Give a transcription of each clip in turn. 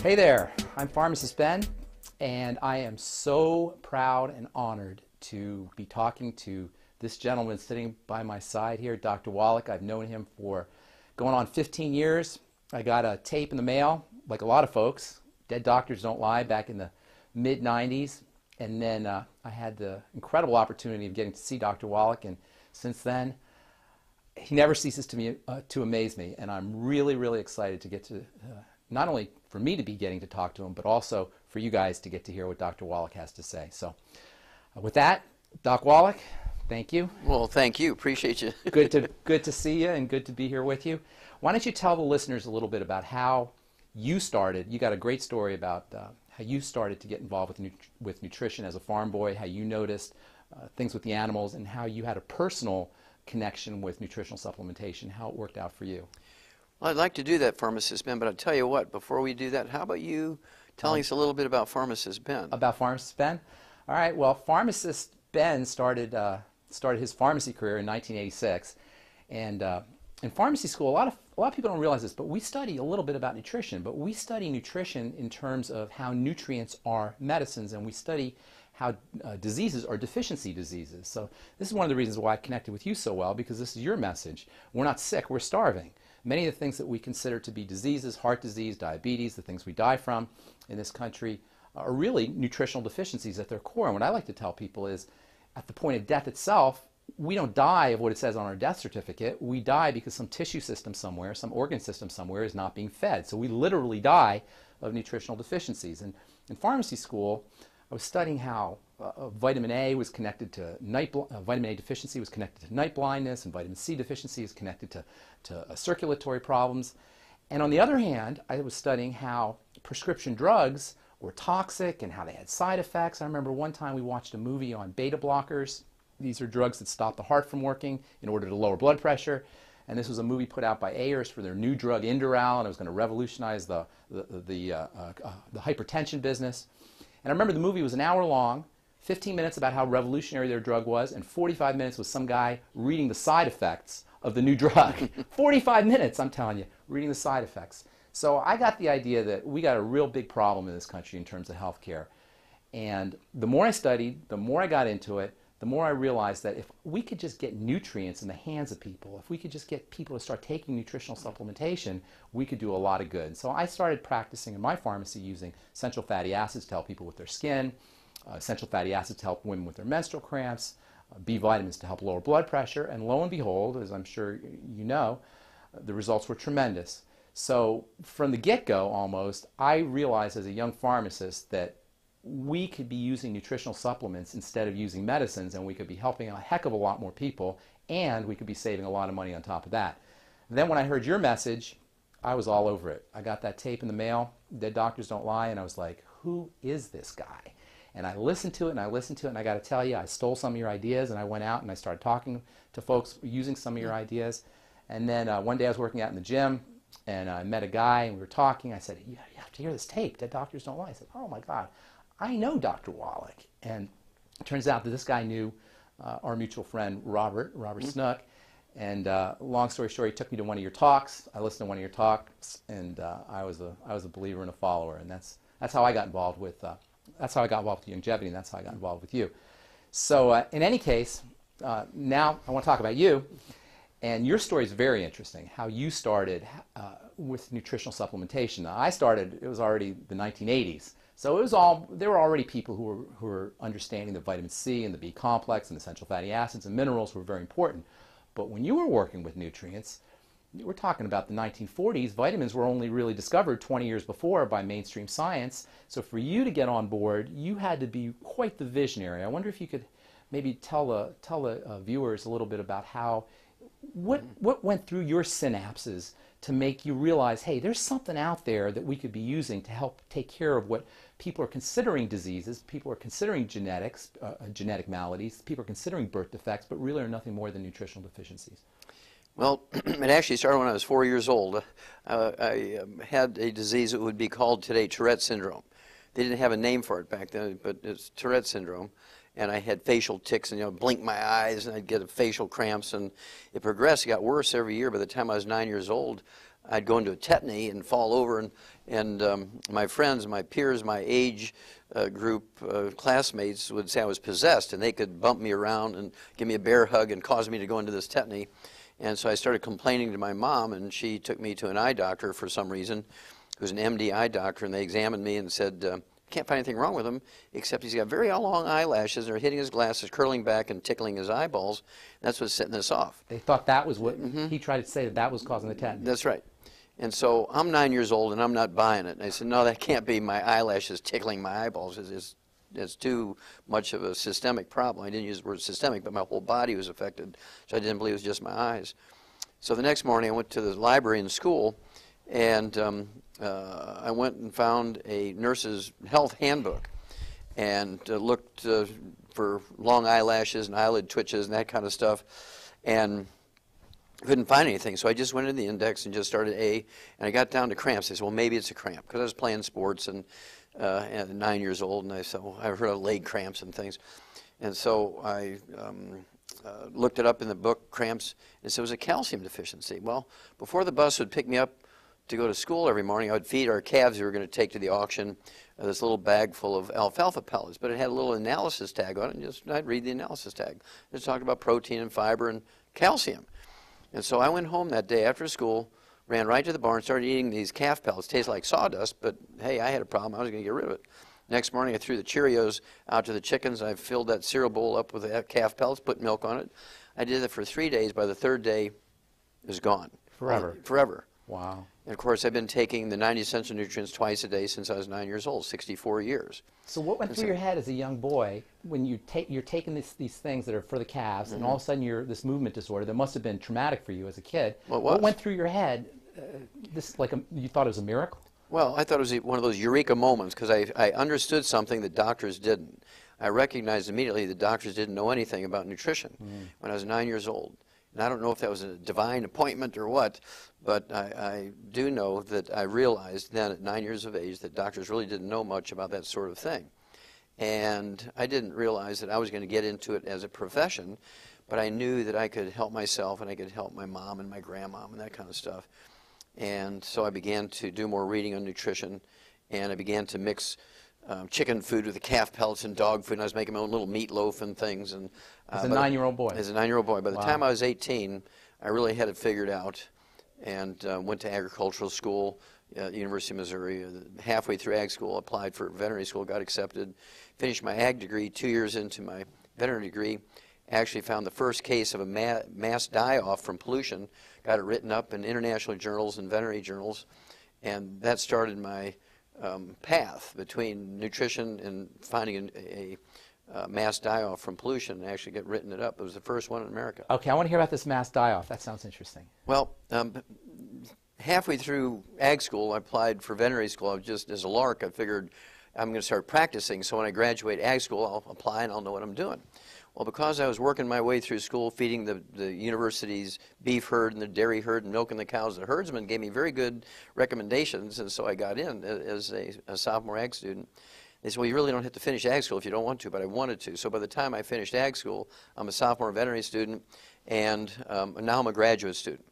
Hey there, I'm Pharmacist Ben, and I am so proud and honored to be talking to this gentleman sitting by my side here, Dr. Wallach. I've known him for going on 15 years. I got a tape in the mail, like a lot of folks, Dead Doctors Don't Lie, back in the mid-90s. And then I had the incredible opportunity of getting to see Dr. Wallach, and since then, he never ceases to amaze me. And I'm really, really excited to get to, not only for me to be getting to talk to him, but also for you guys to get to hear what Dr. Wallach has to say. So with that, Doc Wallach, thank you. Well, thank you. Appreciate you. Good to see you and good to be here with you. Why don't you tell the listeners a little bit about how you started? You got a great story about how you started to get involved with nutrition as a farm boy, how you noticed things with the animals, and how you had a personal connection with nutritional supplementation, how it worked out for you. Well, I'd like to do that, Pharmacist Ben, but I'll tell you what, before we do that, how about you telling us a little bit about Pharmacist Ben? About Pharmacist Ben? All right, well, Pharmacist Ben started his pharmacy career in 1986, and in pharmacy school, a lot of people don't realize this, but we study a little bit about nutrition, but we study nutrition in terms of how nutrients are medicines, and we study how diseases are deficiency diseases. So this is one of the reasons why I connected with you so well, because this is your message. We're not sick, we're starving. Many of the things that we consider to be diseases, heart disease, diabetes, the things we die from in this country, are really nutritional deficiencies at their core. And what I like to tell people is, at the point of death itself, we don't die of what it says on our death certificate. We die because some tissue system somewhere, some organ system somewhere is not being fed. So we literally die of nutritional deficiencies. And in pharmacy school, I was studying how vitamin A was connected to vitamin A deficiency was connected to night blindness, and vitamin C deficiency is connected to circulatory problems. And on the other hand, I was studying how prescription drugs were toxic and how they had side effects. I remember one time we watched a movie on beta blockers. These are drugs that stop the heart from working in order to lower blood pressure. And this was a movie put out by Ayers for their new drug Indoral, and it was going to revolutionize the hypertension business. And I remember the movie was an hour long, 15 minutes about how revolutionary their drug was, and 45 minutes was some guy reading the side effects of the new drug. 45 minutes, I'm telling you, reading the side effects. So I got the idea that we got a real big problem in this country in terms of healthcare. And the more I studied, the more I got into it, the more I realized that if we could just get nutrients in the hands of people, if we could just get people to start taking nutritional supplementation, we could do a lot of good. So I started practicing in my pharmacy using essential fatty acids to help people with their skin, essential fatty acids to help women with their menstrual cramps, B vitamins to help lower blood pressure, and lo and behold, as I'm sure you know, the results were tremendous. So from the get-go almost, I realized as a young pharmacist that we could be using nutritional supplements instead of using medicines, and we could be helping a heck of a lot more people, and we could be saving a lot of money on top of that. And then when I heard your message, I was all over it. I got that tape in the mail, Dead Doctors Don't Lie, and I was like, who is this guy? And I listened to it, and I listened to it, and I got to tell you, I stole some of your ideas, and I went out and I started talking to folks using some of your ideas. And then one day I was working out in the gym, and I met a guy, and we were talking. I said, you have to hear this tape, Dead Doctors Don't Lie. I said, oh my God, I know Dr. Wallach. And it turns out that this guy knew our mutual friend, Robert Snook. And long story short, he took me to one of your talks. I listened to one of your talks, and I was a believer and a follower. And that's how I got involved with Youngevity, and that's how I got involved with you. So in any case, now I want to talk about you. And your story is very interesting, how you started with nutritional supplementation. Now, I started, it was already the 1980s. So there were already people who were understanding that vitamin C and the B complex and essential fatty acids and minerals were very important. But when you were working with nutrients, we're talking about the 1940s, vitamins were only really discovered 20 years before by mainstream science. So for you to get on board, you had to be quite the visionary. I wonder if you could maybe tell the viewers a little bit about what went through your synapses to make you realize, hey, there's something out there that we could be using to help take care of what people are considering diseases, people are considering genetics, genetic maladies, people are considering birth defects, but really are nothing more than nutritional deficiencies. Well, it actually started when I was 4 years old. I had a disease that would be called today Tourette syndrome. They didn't have a name for it back then, but it's Tourette syndrome. And I had facial tics, and blink my eyes, and I'd get facial cramps, and it progressed. It got worse every year. By the time I was 9 years old, I'd go into a tetany and fall over, and my friends, my peers, my age group, classmates would say I was possessed, and they could bump me around and give me a bear hug and cause me to go into this tetany. And so I started complaining to my mom, and she took me to an eye doctor for some reason, who's an MD eye doctor, and they examined me and said, can't find anything wrong with him, except he's got very long eyelashes, and they're hitting his glasses, curling back and tickling his eyeballs. That's what's setting this off. They thought that was what he tried to say, that that was causing the tetany. That's right. And so I'm 9 years old, and I'm not buying it. And I said, no, that can't be my eyelashes tickling my eyeballs. It's too much of a systemic problem. I didn't use the word systemic, but my whole body was affected, so I didn't believe it was just my eyes. So the next morning, I went to the library in school, and I went and found a nurse's health handbook and looked for long eyelashes and eyelid twitches and that kind of stuff, and couldn't find anything. So I just went into the index and just started A, and I got down to cramps. I said, well, maybe it's a cramp, because I was playing sports and 9 years old, and I said, well, I've heard of leg cramps and things. And so I looked it up in the book, cramps, and said it was a calcium deficiency. Well, before the bus would pick me up to go to school every morning, I would feed our calves we were going to take to the auction this little bag full of alfalfa pellets, but it had a little analysis tag on it, and I'd read the analysis tag. It talked about protein and fiber and calcium. And so I went home that day after school, ran right to the barn, started eating these calf pellets. Tastes like sawdust, but hey, I had a problem. I was going to get rid of it. Next morning, I threw the Cheerios out to the chickens. I filled that cereal bowl up with the calf pellets, put milk on it. I did that for 3 days. By the third day, it was gone. Forever. Forever. Wow. And of course, I've been taking the 90 essential nutrients twice a day since I was 9 years old, 64 years. So what went through your head as a young boy when you're taking these things that are for the calves, and all of a sudden you're this movement disorder that must have been traumatic for you as a kid? Well, what went through your head? You thought it was a miracle? Well, I thought it was one of those eureka moments, because I understood something that doctors didn't. I recognized immediately that doctors didn't know anything about nutrition when I was 9 years old. And I don't know if that was a divine appointment or what, but I do know that I realized then at 9 years of age that doctors really didn't know much about that sort of thing. And I didn't realize that I was going to get into it as a profession, but I knew that I could help myself and I could help my mom and my grandmom and that kind of stuff. And so I began to do more reading on nutrition, and I began to mix chicken food with the calf pellets and dog food, and I was making my own little meatloaf and things. And as a 9-year-old boy? As a 9-year-old boy. By the time I was 18, I really had it figured out, and went to agricultural school at the University of Missouri. Halfway through ag school, applied for veterinary school, got accepted, finished my ag degree. 2 years into my veterinary degree, actually found the first case of a mass die-off from pollution, got it written up in international journals and veterinary journals, and that started my path between nutrition and finding a mass die-off from pollution, and actually get written it up. It was the first one in America. Okay, I want to hear about this mass die-off. That sounds interesting. Well, halfway through ag school, I applied for veterinary school. I was just, as a lark, I figured I'm going to start practicing, so when I graduate ag school, I'll apply and I'll know what I'm doing. Well, because I was working my way through school, feeding the university's beef herd and the dairy herd and milking the cows, the herdsman gave me very good recommendations, and so I got in as a sophomore ag student. They said, well, you really don't have to finish ag school if you don't want to, but I wanted to. So by the time I finished ag school, I'm a sophomore veterinary student, and now I'm a graduate student.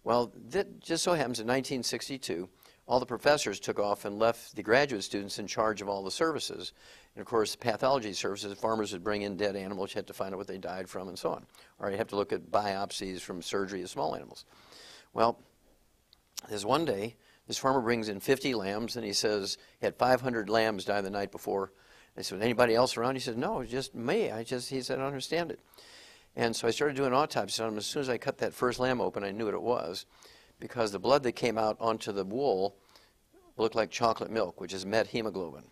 Well, that just so happens in 1962, all the professors took off and left the graduate students in charge of all the services. And of course, pathology services, farmers would bring in dead animals, you had to find out what they died from and so on. Or you have to look at biopsies from surgery of small animals. Well, there's one day, this farmer brings in 50 lambs, and he says he had 500 lambs die the night before. I said, anybody else around? He said, no, it's just me. He said, I don't understand it. And so I started doing autopsies on him. As soon as I cut that first lamb open, I knew what it was, because the blood that came out onto the wool looked like chocolate milk, which is methemoglobin.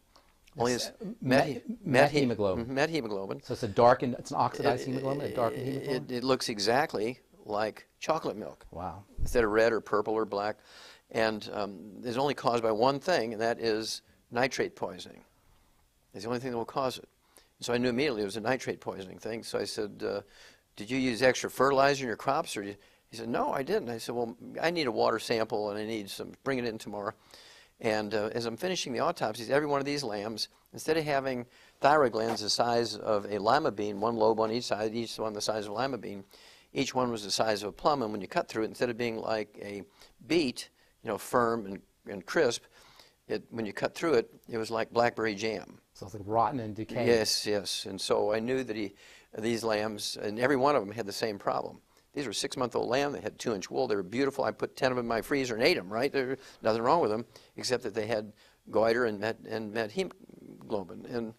Only it's methemoglobin. Methemoglobin. So it's it's an oxidized hemoglobin, a darkened hemoglobin? It looks exactly like chocolate milk. Wow. Instead of red or purple or black. And it's only caused by one thing, and that is nitrate poisoning. It's the only thing that will cause it. And so I knew immediately it was a nitrate poisoning thing. So I said, did you use extra fertilizer in your crops? Or he said, no, I didn't. I said, well, I need a water sample, and I need some, bring it in tomorrow. And as I'm finishing the autopsies, every one of these lambs, instead of having thyroid glands the size of a lima bean, one lobe on each side, each one the size of a lima bean, each one was the size of a plum, and when you cut through it, instead of being like a beet, firm and crisp, when you cut through it, it was like blackberry jam. So it's like rotten and decaying. Yes, yes. And so I knew that these lambs, and every one of them had the same problem. These were 6-month-old lamb. They had 2-inch wool. They were beautiful. I put 10 of them in my freezer and ate them, right? There's nothing wrong with them, except that they had goiter and met hemoglobin. And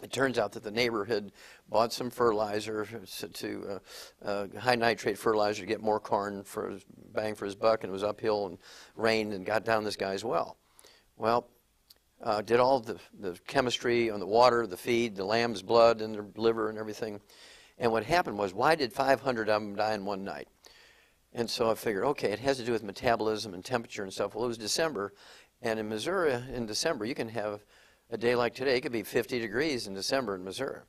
it turns out that the neighbor had bought some fertilizer, high nitrate fertilizer, to get more corn for his bang for his buck, and it was uphill and rained and got down this guy's well. Well, did all the chemistry on the water, the feed, the lamb's blood and their liver and everything. And what happened was, why did 500 of them die in one night? And so I figured, okay, it has to do with metabolism and temperature and stuff. Well, it was December, and in Missouri, in December, you can have a day like today. It could be 50 degrees in December in Missouri.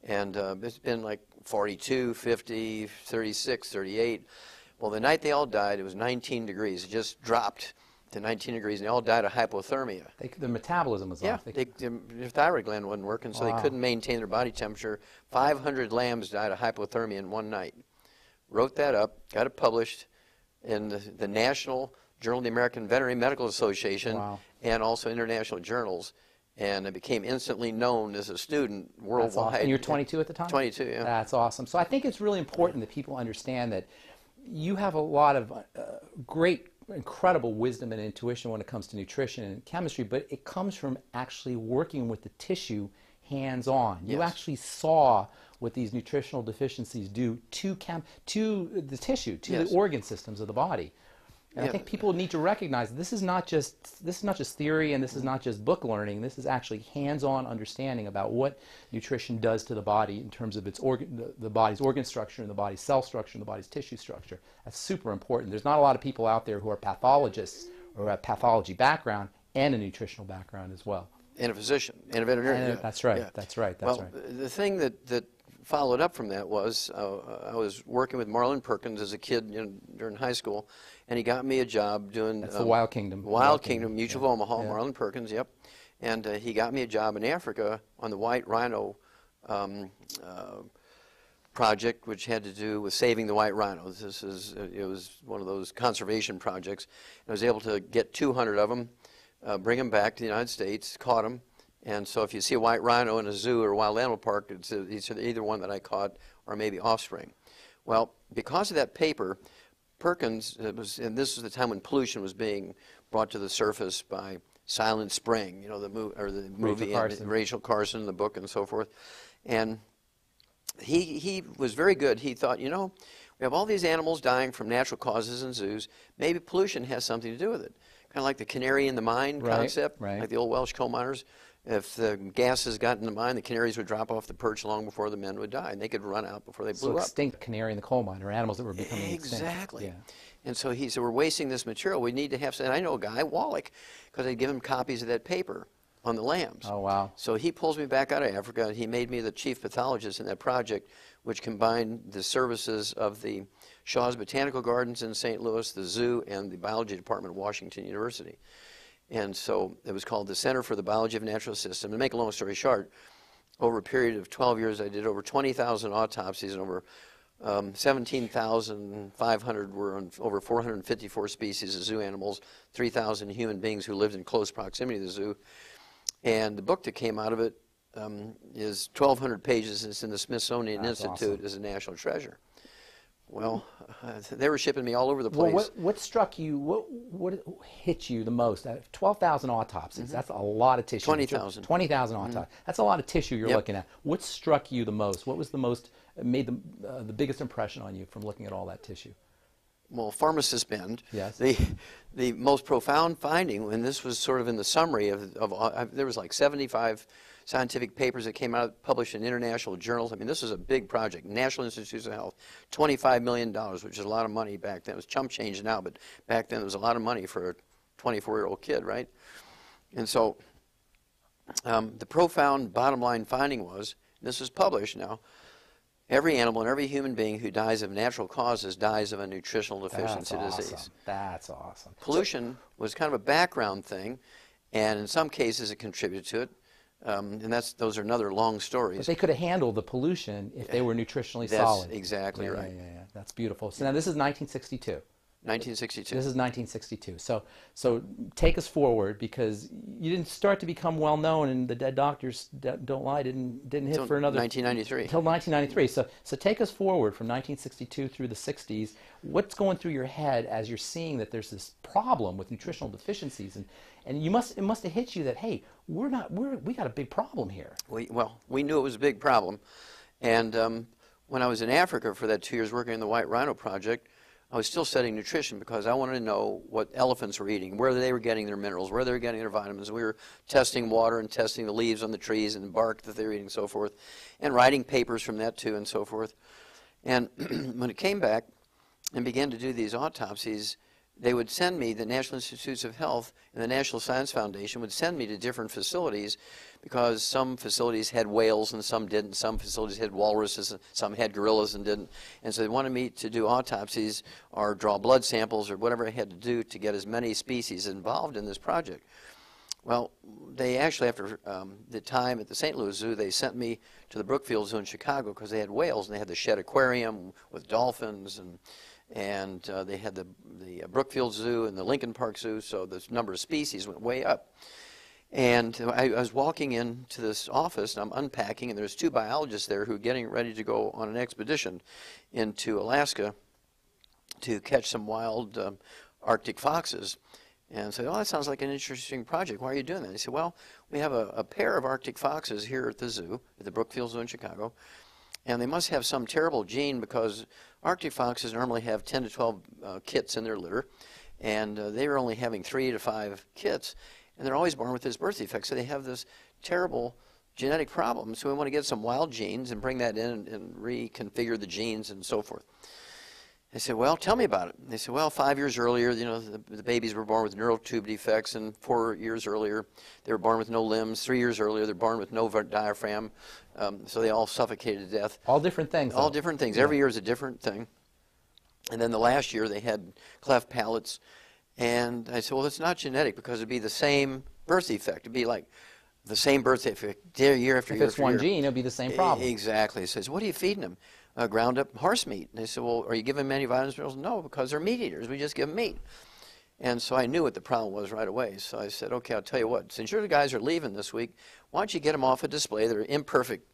And it's been like 42, 50, 36, 38. Well, the night they all died, it was 19 degrees. It just dropped to 19 degrees, and they all died of hypothermia. The metabolism was off. Their thyroid gland wasn't working, so they couldn't maintain their body temperature. 500 lambs died of hypothermia in one night. Wrote that up, got it published in the National Journal of the American Veterinary Medical Association, and also international journals. And I became instantly known as a student worldwide. That's awesome. And you were 22 at the time? 22, yeah. That's awesome. So I think it's really important that people understand that you have a lot of great, incredible wisdom and intuition when it comes to nutrition and chemistry, but it comes from actually working with the tissue hands-on. You actually saw what these nutritional deficiencies do to the tissue, to the organ systems of the body. And I think people need to recognize this is not just theory, and this is not just book learning. This is actually hands-on understanding about what nutrition does to the body in terms of its the body's organ structure and the body's cell structure and the body's tissue structure. That's super important. There's not a lot of people out there who are pathologists or have pathology background and a nutritional background as well. And a physician and a veterinarian. That's right. Yeah. That's right. That's right. The thing that followed up from that was I was working with Marlon Perkins as a kid during high school, and he got me a job doing the Wild Kingdom. Wild Kingdom, Mutual of Omaha, Marlon Perkins, yep. And he got me a job in Africa on the white rhino project, which had to do with saving the white rhinos. It was one of those conservation projects. I was able to get 200 of them, bring them back to the United States, caught them. And so if you see a white rhino in a zoo or a wild animal park, it's either one that I caught or maybe offspring. Well, because of that paper, Perkins, and this was the time when pollution was being brought to the surface by Silent Spring, the movie, Rachel Carson, the book, and so forth. And he was very good. He thought, we have all these animals dying from natural causes in zoos. Maybe pollution has something to do with it. Kind of like the canary in the mine concept, like the old Welsh coal miners. If the gases got in the mine, the canaries would drop off the perch long before the men would die, and they could run out before they blew up. So extinct canary in the coal mine, or animals that were becoming extinct. Exactly. Yeah. And so he said, we're wasting this material. We need to have some. And I know a guy, Wallach, because I'd give him copies of that paper on the lambs. Oh, wow. So he pulls me back out of Africa, and he made me the chief pathologist in that project, which combined the services of the Shaw's Botanical Gardens in St. Louis, the zoo, and the biology department of Washington University. And so it was called the Center for the Biology of Natural Systems. To make a long story short, over a period of 12 years, I did over 20,000 autopsies, and over 17,500 were on over 454 species of zoo animals, 3,000 human beings who lived in close proximity to the zoo. And the book that came out of it is 1,200 pages. It's in the Smithsonian Institute as a national treasure. Well, they were shipping me all over the place. Well, what struck you, what hit you the most? 12,000 autopsies, that's a lot of tissue. 20,000. 20,000 autopsies. That's a lot of tissue you're looking at. What struck you the most? What was made the biggest impression on you from looking at all that tissue? Well, pharmacist bend. Yes. The most profound finding, and this was sort of in the summary there was like 75 scientific papers that came out, published in international journals. I mean, this was a big project. National Institutes of Health, $25 million, which is a lot of money back then. It was chump change now, but back then it was a lot of money for a 24-year-old kid, right? And so the profound bottom line finding was, this is published now, every animal and every human being who dies of natural causes dies of a nutritional deficiency disease. That's awesome. Pollution was kind of a background thing, and in some cases it contributed to it. And those are another long But stories. they could have handled the pollution if they were nutritionally That's solid. exactly Yeah, right. yeah, yeah, yeah. That's beautiful. So now this is 1962. 1962. This is 1962. So take us forward, because you didn't start to become well known, and the Dead Doctors Don't Lie didn't hit Until for another 1993. until 1993. So take us forward from 1962 through the 60s. What's going through your head as you're seeing that there's this problem with nutritional deficiencies, and it must have hit you that, hey, we got a big problem here. We knew it was a big problem, and when I was in Africa for that 2 years working in the White Rhino Project, I was still studying nutrition because I wanted to know what elephants were eating, where they were getting their minerals, where they were getting their vitamins. We were testing water and testing the leaves on the trees and the bark that they were eating and so forth, and writing papers from that too and so forth. And when it came back and began to do these autopsies, they would send me, the National Institutes of Health and the National Science Foundation would send me to different facilities, because some facilities had whales and some didn't. Some facilities had walruses, and some had gorillas and didn't. And so they wanted me to do autopsies or draw blood samples or whatever I had to do to get as many species involved in this project. Well, they actually, after the time at the St. Louis Zoo, they sent me to the Brookfield Zoo in Chicago because they had whales, and they had the Shedd Aquarium with dolphins, and they had the Brookfield Zoo and the Lincoln Park Zoo, so the number of species went way up. And I was walking into this office, and I'm unpacking, and there's two biologists there who are getting ready to go on an expedition into Alaska to catch some wild Arctic foxes. And I said, oh, that sounds like an interesting project. Why are you doing that? He said, well, we have a pair of Arctic foxes here at the zoo, at the Brookfield Zoo in Chicago, and they must have some terrible gene, because Arctic foxes normally have 10 to 12 kits in their litter, and they were only having 3 to 5 kits. And they're always born with this birth defect, so they have this terrible genetic problem. So we want to get some wild genes and bring that in and reconfigure the genes and so forth. I said, well, tell me about it. And they said, well, 5 years earlier, the babies were born with neural tube defects, and 4 years earlier, they were born with no limbs. 3 years earlier, they're born with no diaphragm, so they all suffocated to death. All different things. All different things. Yeah. Every year is a different thing. And then the last year, they had cleft palates. And I said, well, it's not genetic, because it'd be the same birth defect. It'd be like the same birth defect year after year after year. If it's one gene, it'll be the same problem. Exactly. He says, what are you feeding them? Ground up horse meat. And they said, well, are you giving them any vitamins? Minerals? No, because they're meat eaters. We just give them meat. And so I knew what the problem was right away. So I said, okay, I'll tell you what. Since your guys are leaving this week, why don't you get them off a display? They're imperfect.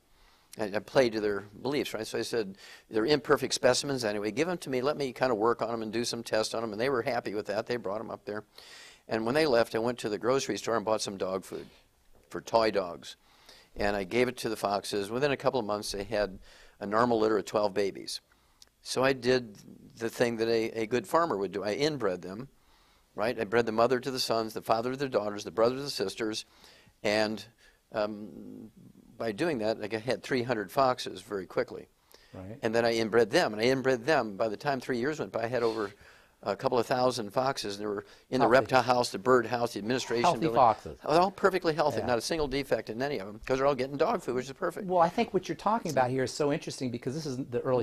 I played to their beliefs, right? So I said, they're imperfect specimens anyway. Give them to me. Let me kind of work on them and do some tests on them. And they were happy with that. They brought them up there. And when they left, I went to the grocery store and bought some dog food for toy dogs. And I gave it to the foxes. Within a couple of months, they had a normal litter of 12 babies. So I did the thing that a good farmer would do. I inbred them, right? I bred the mother to the sons, the father to the daughters, the brother to the sisters, and by doing that, I had 300 foxes very quickly. Right. And then I inbred them, and I inbred them. By the time 3 years went by, I had over a couple of thousand foxes, and they were in the reptile house, the bird house, the administration Healthy building. foxes. All perfectly healthy, Yeah. not a single defect in any of them, because they're all getting dog food, which is perfect. Well, I think what you're talking about here is so interesting, because this is the middle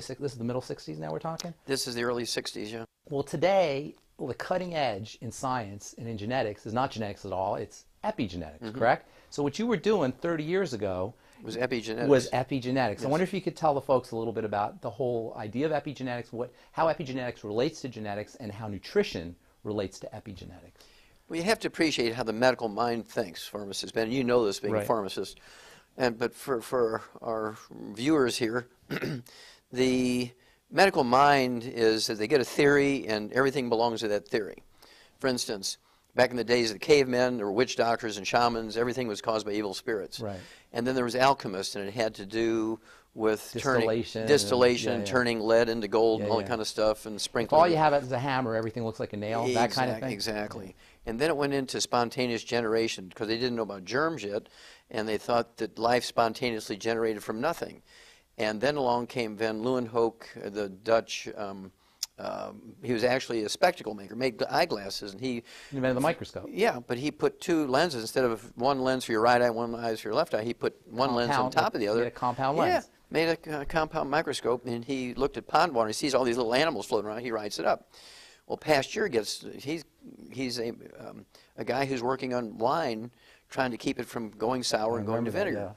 60s now we're talking? This is the early 60s, yeah. Well, today, the cutting edge in science and in genetics is not genetics at all, it's epigenetics, correct? So what you were doing 30 years ago was epigenetics. Yes. I wonder if you could tell the folks a little bit about the whole idea of epigenetics, how epigenetics relates to genetics, and how nutrition relates to epigenetics. Well, you have to appreciate how the medical mind thinks, pharmacist Ben. You know this being a pharmacist. But for our viewers here, the medical mind is that they get a theory and everything belongs to that theory. For instance, back in the days of the cavemen, there were witch doctors and shamans. Everything was caused by evil spirits. Right. And then there was alchemists, and it had to do with distillation, turning lead into gold, and all that kind of stuff, and sprinkling. If all you have is a hammer, everything looks like a nail, that kind of thing? Exactly. And then it went into spontaneous generation, because they didn't know about germs yet, and they thought that life spontaneously generated from nothing. And then along came Van Leeuwenhoek, the Dutch. He was actually a spectacle maker, made eyeglasses, and he invented the microscope. Yeah, but he put two lenses instead of one lens for your right eye, one lens for your left eye. He put one lens on top of the other. Made a compound lens. Yeah, made a compound microscope, and he looked at pond water. He sees all these little animals floating around. He writes it up. Well, Pasteur he's a guy who's working on wine, trying to keep it from going sour and going to vinegar.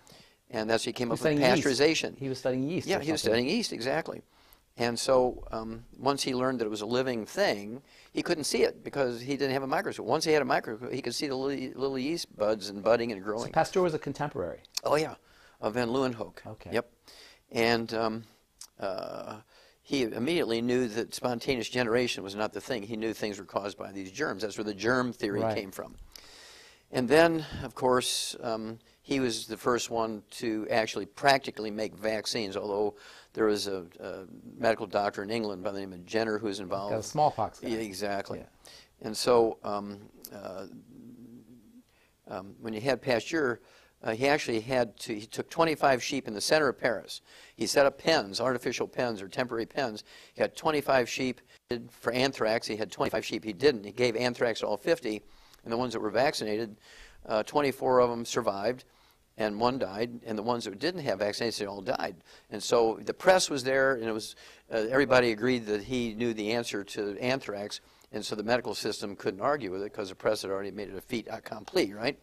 And that's how he came up with pasteurization. He was studying yeast. Yeah, he was studying yeast, exactly. And so once he learned that it was a living thing, he couldn't see it because he didn't have a microscope. Once he had a microscope, he could see the little yeast buds and budding and growing. So Pasteur was a contemporary. Oh, yeah, of Van Leeuwenhoek. Okay. Yep. And he immediately knew that spontaneous generation was not the thing. He knew things were caused by these germs. That's where the germ theory came from. And then, of course, he was the first one to actually practically make vaccines, although there was a medical doctor in England by the name of Jenner who was involved. Got a smallpox guy. Yeah, exactly. Yeah. And so when you had Pasteur, he actually he took 25 sheep in the center of Paris. He set up pens, artificial pens or temporary pens. He had 25 sheep. For anthrax, he had 25 sheep. He didn't. He gave anthrax to all 50, and the ones that were vaccinated, 24 of them survived, and 1 died, and the ones that didn't have vaccinations, they all died. And so the press was there, and it was everybody agreed that he knew the answer to anthrax, and so the medical system couldn't argue with it because the press had already made it a fait accompli, right?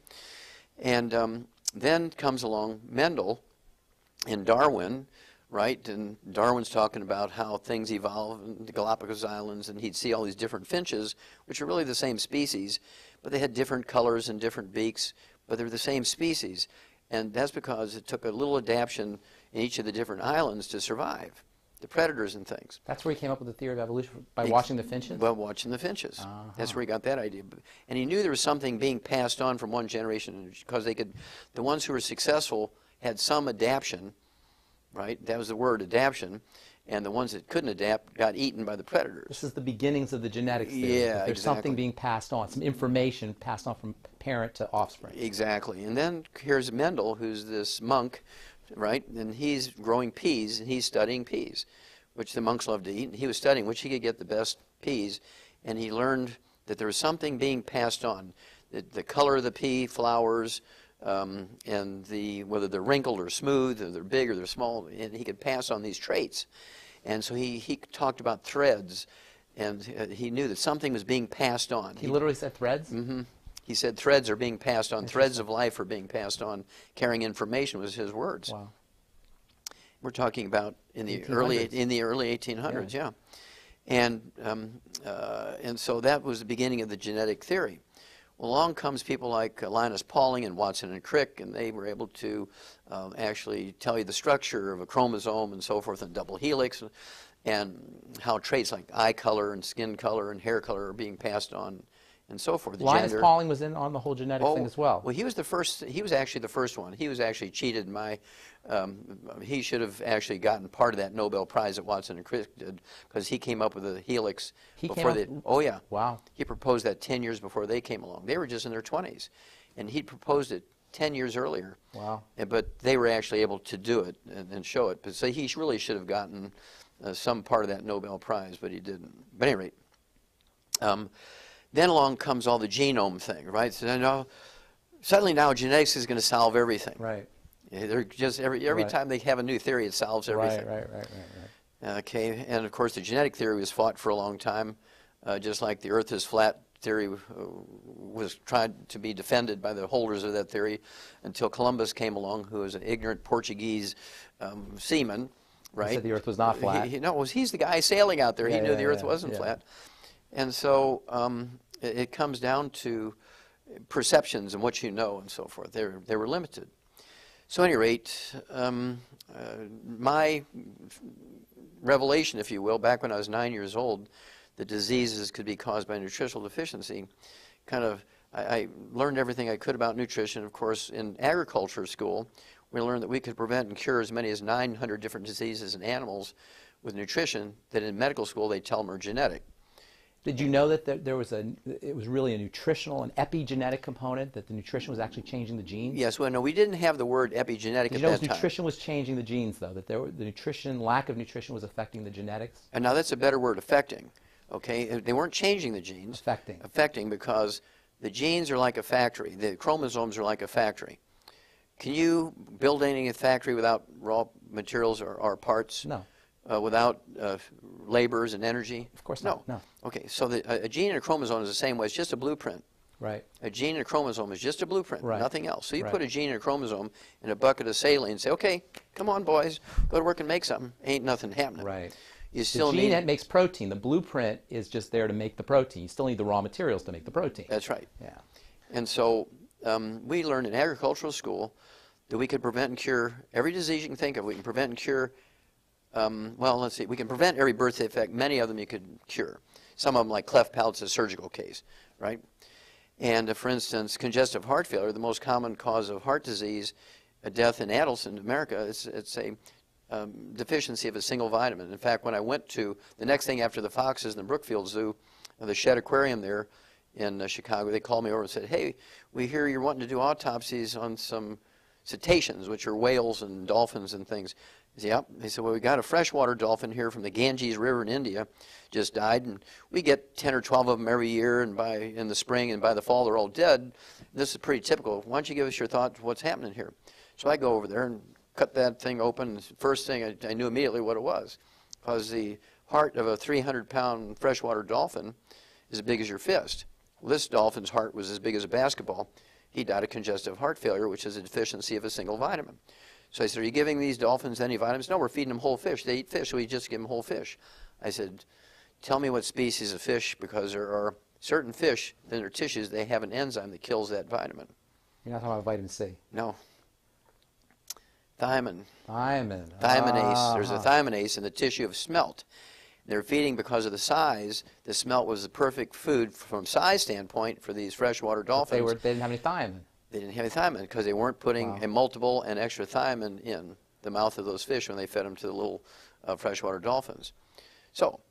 And then comes along Mendel and Darwin, right? And Darwin's talking about how things evolve in the Galapagos Islands, and he'd see all these different finches, which are really the same species, but they had different colors and different beaks, but they're the same species. And that's because it took a little adaptation in each of the different islands to survive, the predators and things. That's where he came up with the theory of evolution, by watching the finches? Well, watching the finches. That's where he got that idea. And he knew there was something being passed on from one generation because the ones who were successful had some adaptation, right? That was the word, adaptation. And the ones that couldn't adapt got eaten by the predators. This is the beginnings of the genetics theory. Yeah, there's something being passed on, some information passed on from parent to offspring. Exactly. And then here's Mendel, who's this monk, right? And he's growing peas, and he's studying peas, which the monks love to eat. And he was studying which he could get the best peas, and he learned that there was something being passed on. The color of the pea flowers, and whether they're wrinkled or smooth, or they're big or they're small, and he could pass on these traits. And so he talked about threads, and he knew that something was being passed on. He literally said threads? Mm-hmm. He said threads are being passed on, threads of life are being passed on, carrying information was his words. Wow. We're talking about in the early 1800s, yeah. And so that was the beginning of the genetic theory. Well, along comes people like Linus Pauling and Watson and Crick, and they were able to actually tell you the structure of a chromosome and so forth, and double helix, and how traits like eye color and skin color and hair color are being passed on, and so forth. Linus Pauling was in on the whole genetic thing as well. Well, he was the first. He was actually the first one. He was actually cheated. He should have actually gotten part of that Nobel Prize that Watson and Crick did because he came up with a helix before they. Oh yeah. Wow. He proposed that 10 years before they came along. They were just in their 20s, and he proposed it 10 years earlier. Wow. But they were actually able to do it and show it. But so he really should have gotten some part of that Nobel Prize, but he didn't. But at any rate. Then along comes all the genome thing, right? So suddenly now genetics is going to solve everything. Right. They're just every time they have a new theory, it solves everything. Right. Okay, and of course the genetic theory was fought for a long time, just like the Earth is flat theory was tried to be defended by the holders of that theory until Columbus came along, who was an ignorant Portuguese seaman, right? He said the Earth was not flat. He's the guy sailing out there. He knew the Earth wasn't flat. And so it comes down to perceptions and what you know and so forth. They were limited. So at any rate, my revelation, if you will, back when I was 9 years old, that diseases could be caused by nutritional deficiency, I learned everything I could about nutrition. Of course, in agriculture school, we learned that we could prevent and cure as many as 900 different diseases in animals with nutrition that in medical school they tell them are genetic. Did you know that it was really a nutritional and epigenetic component, that the nutrition was actually changing the genes? Yes, well, no, we didn't have the word epigenetic at that time. Nutrition was changing the genes, though, that the lack of nutrition was affecting the genetics? And now that's a better word, affecting. Okay, they weren't changing the genes. Affecting. Affecting, because the genes are like a factory. The chromosomes are like a factory. Can you build any factory without raw materials or parts? No. Without laborers and energy? Of course not. No. Okay, so a gene and a chromosome is the same way. It's just a blueprint. Right. A gene and a chromosome is just a blueprint, Right. nothing else. So you Right. put a gene and a chromosome in a bucket of saline and say, okay, come on, boys, go to work and make something. Ain't nothing happening. Right. You still the gene need... that makes protein, the blueprint is just there to make the protein. You still need the raw materials to make the protein. That's right. Yeah. And so we learned in agricultural school that we could prevent and cure every disease you can think of. We can prevent and cure, well, let's see, we can prevent every birth defect. Many of them you could cure. Some of them, like cleft palate, is a surgical case, right? And for instance, congestive heart failure, the most common cause of heart disease, death in adults in America, it's a deficiency of a single vitamin. In fact, when I went to the next thing after the foxes in the Brookfield Zoo, the Shed Aquarium there in Chicago, they called me over and said, hey, we hear you're wanting to do autopsies on some cetaceans, which are whales and dolphins and things. I said, yep. They said, well, we got a freshwater dolphin here from the Ganges River in India, just died, and we get 10 or 12 of them every year, and in the spring and by the fall they're all dead. This is pretty typical. Why don't you give us your thoughts what's happening here? So I go over there and cut that thing open. First thing, I knew immediately what it was, because the heart of a 300-pound freshwater dolphin is as big as your fist. Well, this dolphin's heart was as big as a basketball. He died of congestive heart failure, which is a deficiency of a single vitamin. So I said, are you giving these dolphins any vitamins? No, we're feeding them whole fish. They eat fish, so we just give them whole fish. I said, tell me what species of fish, because there are certain fish in their tissues, they have an enzyme that kills that vitamin. You're not talking about vitamin C. No. Thiamine. Thiamine. Thiaminase. There's a thiaminase in the tissue of smelt. They're feeding because of the size. The smelt was the perfect food from size standpoint for these freshwater dolphins. They didn't have any thiamine. They didn't have any thiamine because they weren't putting a multiple and extra thiamine in the mouth of those fish when they fed them to the little freshwater dolphins. So,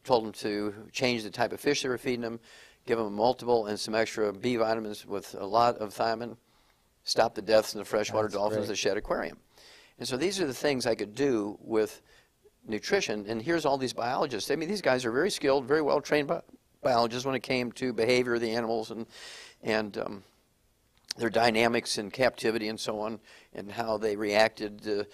told them to change the type of fish they were feeding them, give them a multiple and some extra B vitamins with a lot of thiamine, stop the deaths in the freshwater dolphins, the Shed Aquarium. And so these are the things I could do with nutrition. And here's all these biologists. I mean, these guys are very skilled, very well trained biologists when it came to behavior of the animals and their dynamics in captivity and so on, and how they reacted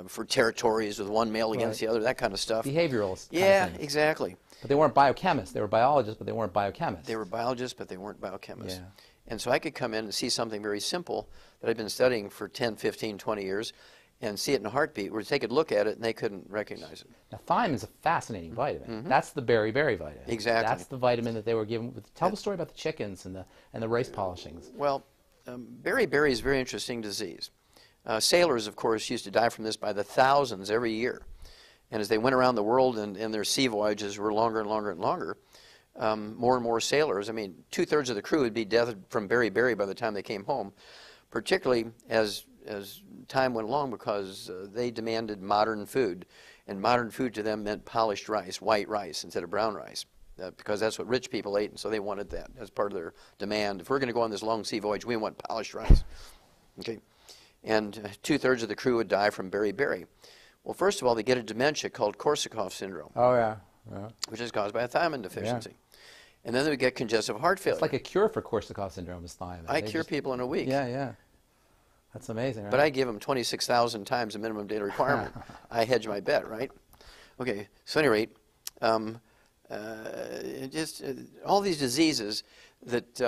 for territories with one male against the other, that kind of stuff. Behavioralists. Yeah, exactly. But they weren't biochemists. They were biologists, but they weren't biochemists. They were biologists, but they weren't biochemists. Yeah. And so I could come in and see something very simple that I've been studying for 10, 15, 20 years and see it in a heartbeat, where they could look at it and they couldn't recognize it. Now, thiamine is a fascinating vitamin. That's the berry vitamin. Exactly. That's the vitamin that they were given. Tell the story about the chickens and the rice polishings. Well, beriberi is a very interesting disease. Sailors, of course, used to die from this by the thousands every year. And as they went around the world and their sea voyages were longer and longer and longer, more and more sailors, I mean, 2/3 of the crew would be dead from beriberi by the time they came home, particularly as time went along, because they demanded modern food. And modern food to them meant polished rice, white rice instead of brown rice, because that's what rich people ate, and so they wanted that as part of their demand. If we're going to go on this long sea voyage, we want polished rice. Okay? And 2/3 of the crew would die from beriberi. Well, first of all, they get a dementia called Korsakoff syndrome, Oh, yeah. which is caused by a thiamine deficiency. And then they would get congestive heart failure. It's like a cure for Korsakoff syndrome is thiamine. I cure people in a week. Yeah. That's amazing, right? But I give them 26,000 times the minimum daily requirement. I hedge my bet, right? Okay, so at any rate, all these diseases that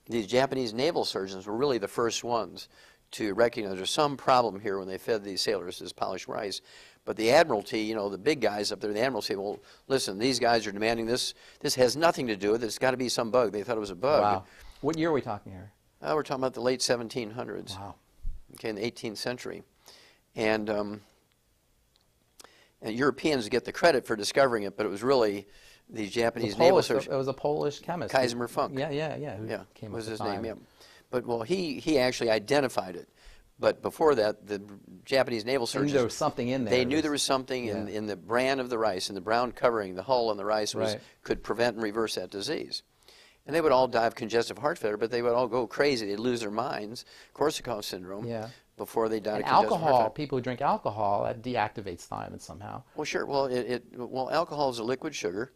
these Japanese naval surgeons were really the first ones to recognize there's some problem here when they fed these sailors this polished rice. But the Admiralty, you know, the big guys up there, the Admiralty, well, listen, these guys are demanding this. This has nothing to do with it. It's got to be some bug. They thought it was a bug. Wow. What year are we talking here? We're talking about the late 1700s. Wow. Okay, in the 18th century. And Europeans get the credit for discovering it, but it was really these Japanese naval surgeons. It was a Polish chemist. Kaiser Funk. Yeah. Yeah, Came was up his with name, thiamine. yeah. But, well, he actually identified it. But before that, the Japanese naval surgeons... There was something in there. They knew there was something in the bran of the rice, in the brown covering, the hull on the rice could prevent and reverse that disease. And they would all die of congestive heart failure, but they would all go crazy. They'd lose their minds, Korsakoff syndrome, before they died of congestive heart failure. People who drink alcohol, that deactivates thiamine somehow. Well, sure. Well, alcohol is a liquid sugar,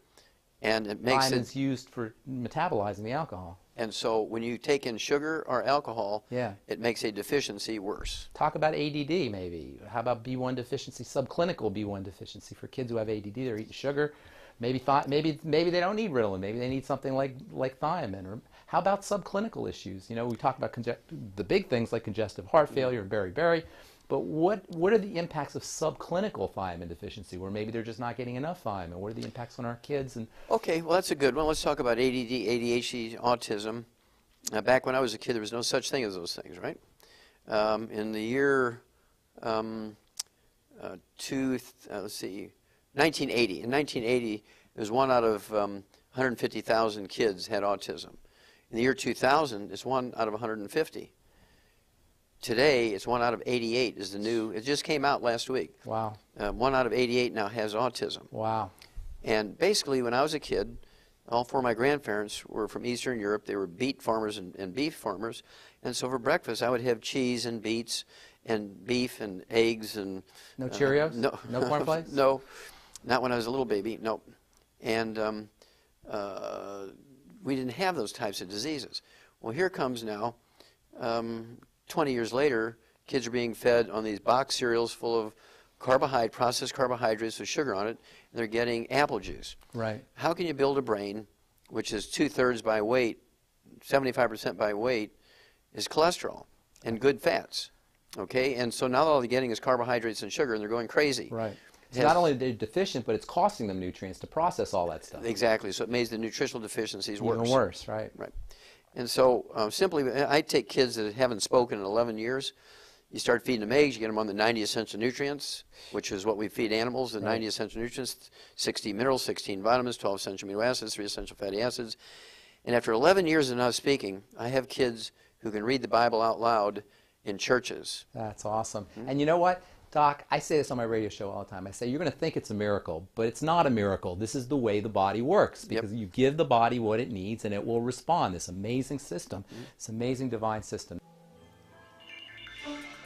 and it makes Thiamine's used for metabolizing the alcohol. And so when you take in sugar or alcohol, it makes a deficiency worse. Talk about ADD maybe. How about B1 deficiency, subclinical B1 deficiency for kids who have ADD? They're eating sugar. Maybe maybe they don't need Ritalin. Maybe they need something like thiamine. Or how about subclinical issues? You know, we talk about the big things like congestive heart failure and beriberi, but what are the impacts of subclinical thiamine deficiency, where maybe they're just not getting enough thiamine? What are the impacts on our kids? And okay, well that's a good one. Let's talk about ADD, ADHD, autism. Back when I was a kid, there was no such thing as those things, right? In the year let's see, 1980. In 1980, there was 1 out of 150,000 kids had autism. In the year 2000, it's 1 out of 150. Today, it's 1 out of 88 is the new. It just came out last week. wow, 1 out of 88 now has autism. wow, And basically, when I was a kid, all 4 of my grandparents were from Eastern Europe. They were beet farmers and beef farmers. And so for breakfast, I would have cheese and beets and beef and eggs and... no Cheerios? No. No cornflakes? No, not when I was a little baby, no. And we didn't have those types of diseases. Well, here comes now, 20 years later, kids are being fed on these box cereals full of processed carbohydrates with sugar on it, and they're getting apple juice. Right. How can you build a brain, which is 2/3 by weight, 75% by weight, is cholesterol and good fats? Okay, and so now all they're getting is carbohydrates and sugar, and they're going crazy. Right. So not only are they deficient, but it's costing them nutrients to process all that stuff. Exactly. So it makes the nutritional deficiencies worse. Even worse, right? Right. And so simply, I take kids that haven't spoken in 11 years. You start feeding them eggs, you get them on the 90 essential nutrients, which is what we feed animals, the 90 essential nutrients, 60 minerals, 16 vitamins, 12 essential amino acids, 3 essential fatty acids. And after 11 years of not speaking, I have kids who can read the Bible out loud in churches. That's awesome. And you know what, Doc, I say this on my radio show all the time. I say, you're going to think it's a miracle, but it's not a miracle. This is the way the body works, because you give the body what it needs and it will respond. This amazing system, this amazing divine system.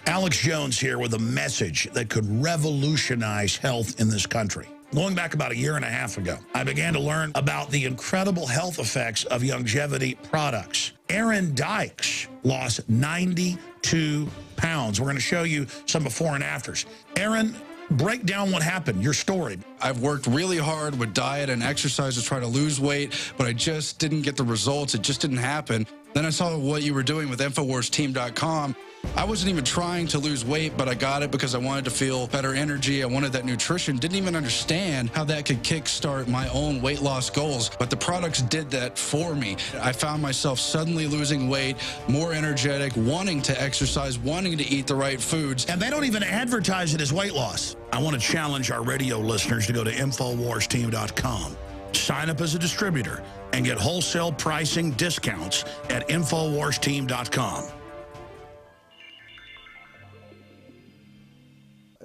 Alex Jones here with a message that could revolutionize health in this country. Going back about 1.5 years ago, I began to learn about the incredible health effects of Youngevity products. Aaron Dykes lost 92 pounds. We're going to show you some before and afters. Aaron, break down what happened, your story. I've worked really hard with diet and exercise to try to lose weight, but I just didn't get the results. It just didn't happen. Then I saw what you were doing with InfoWarsTeam.com. I wasn't even trying to lose weight, but I got it because I wanted to feel better energy. I wanted that nutrition. Didn't even understand how that could kickstart my own weight loss goals, but the products did that for me. I found myself suddenly losing weight, more energetic, wanting to exercise, wanting to eat the right foods. And they don't even advertise it as weight loss. I want to challenge our radio listeners to go to InfoWarsTeam.com. Sign up as a distributor and get wholesale pricing discounts at InfoWarsTeam.com.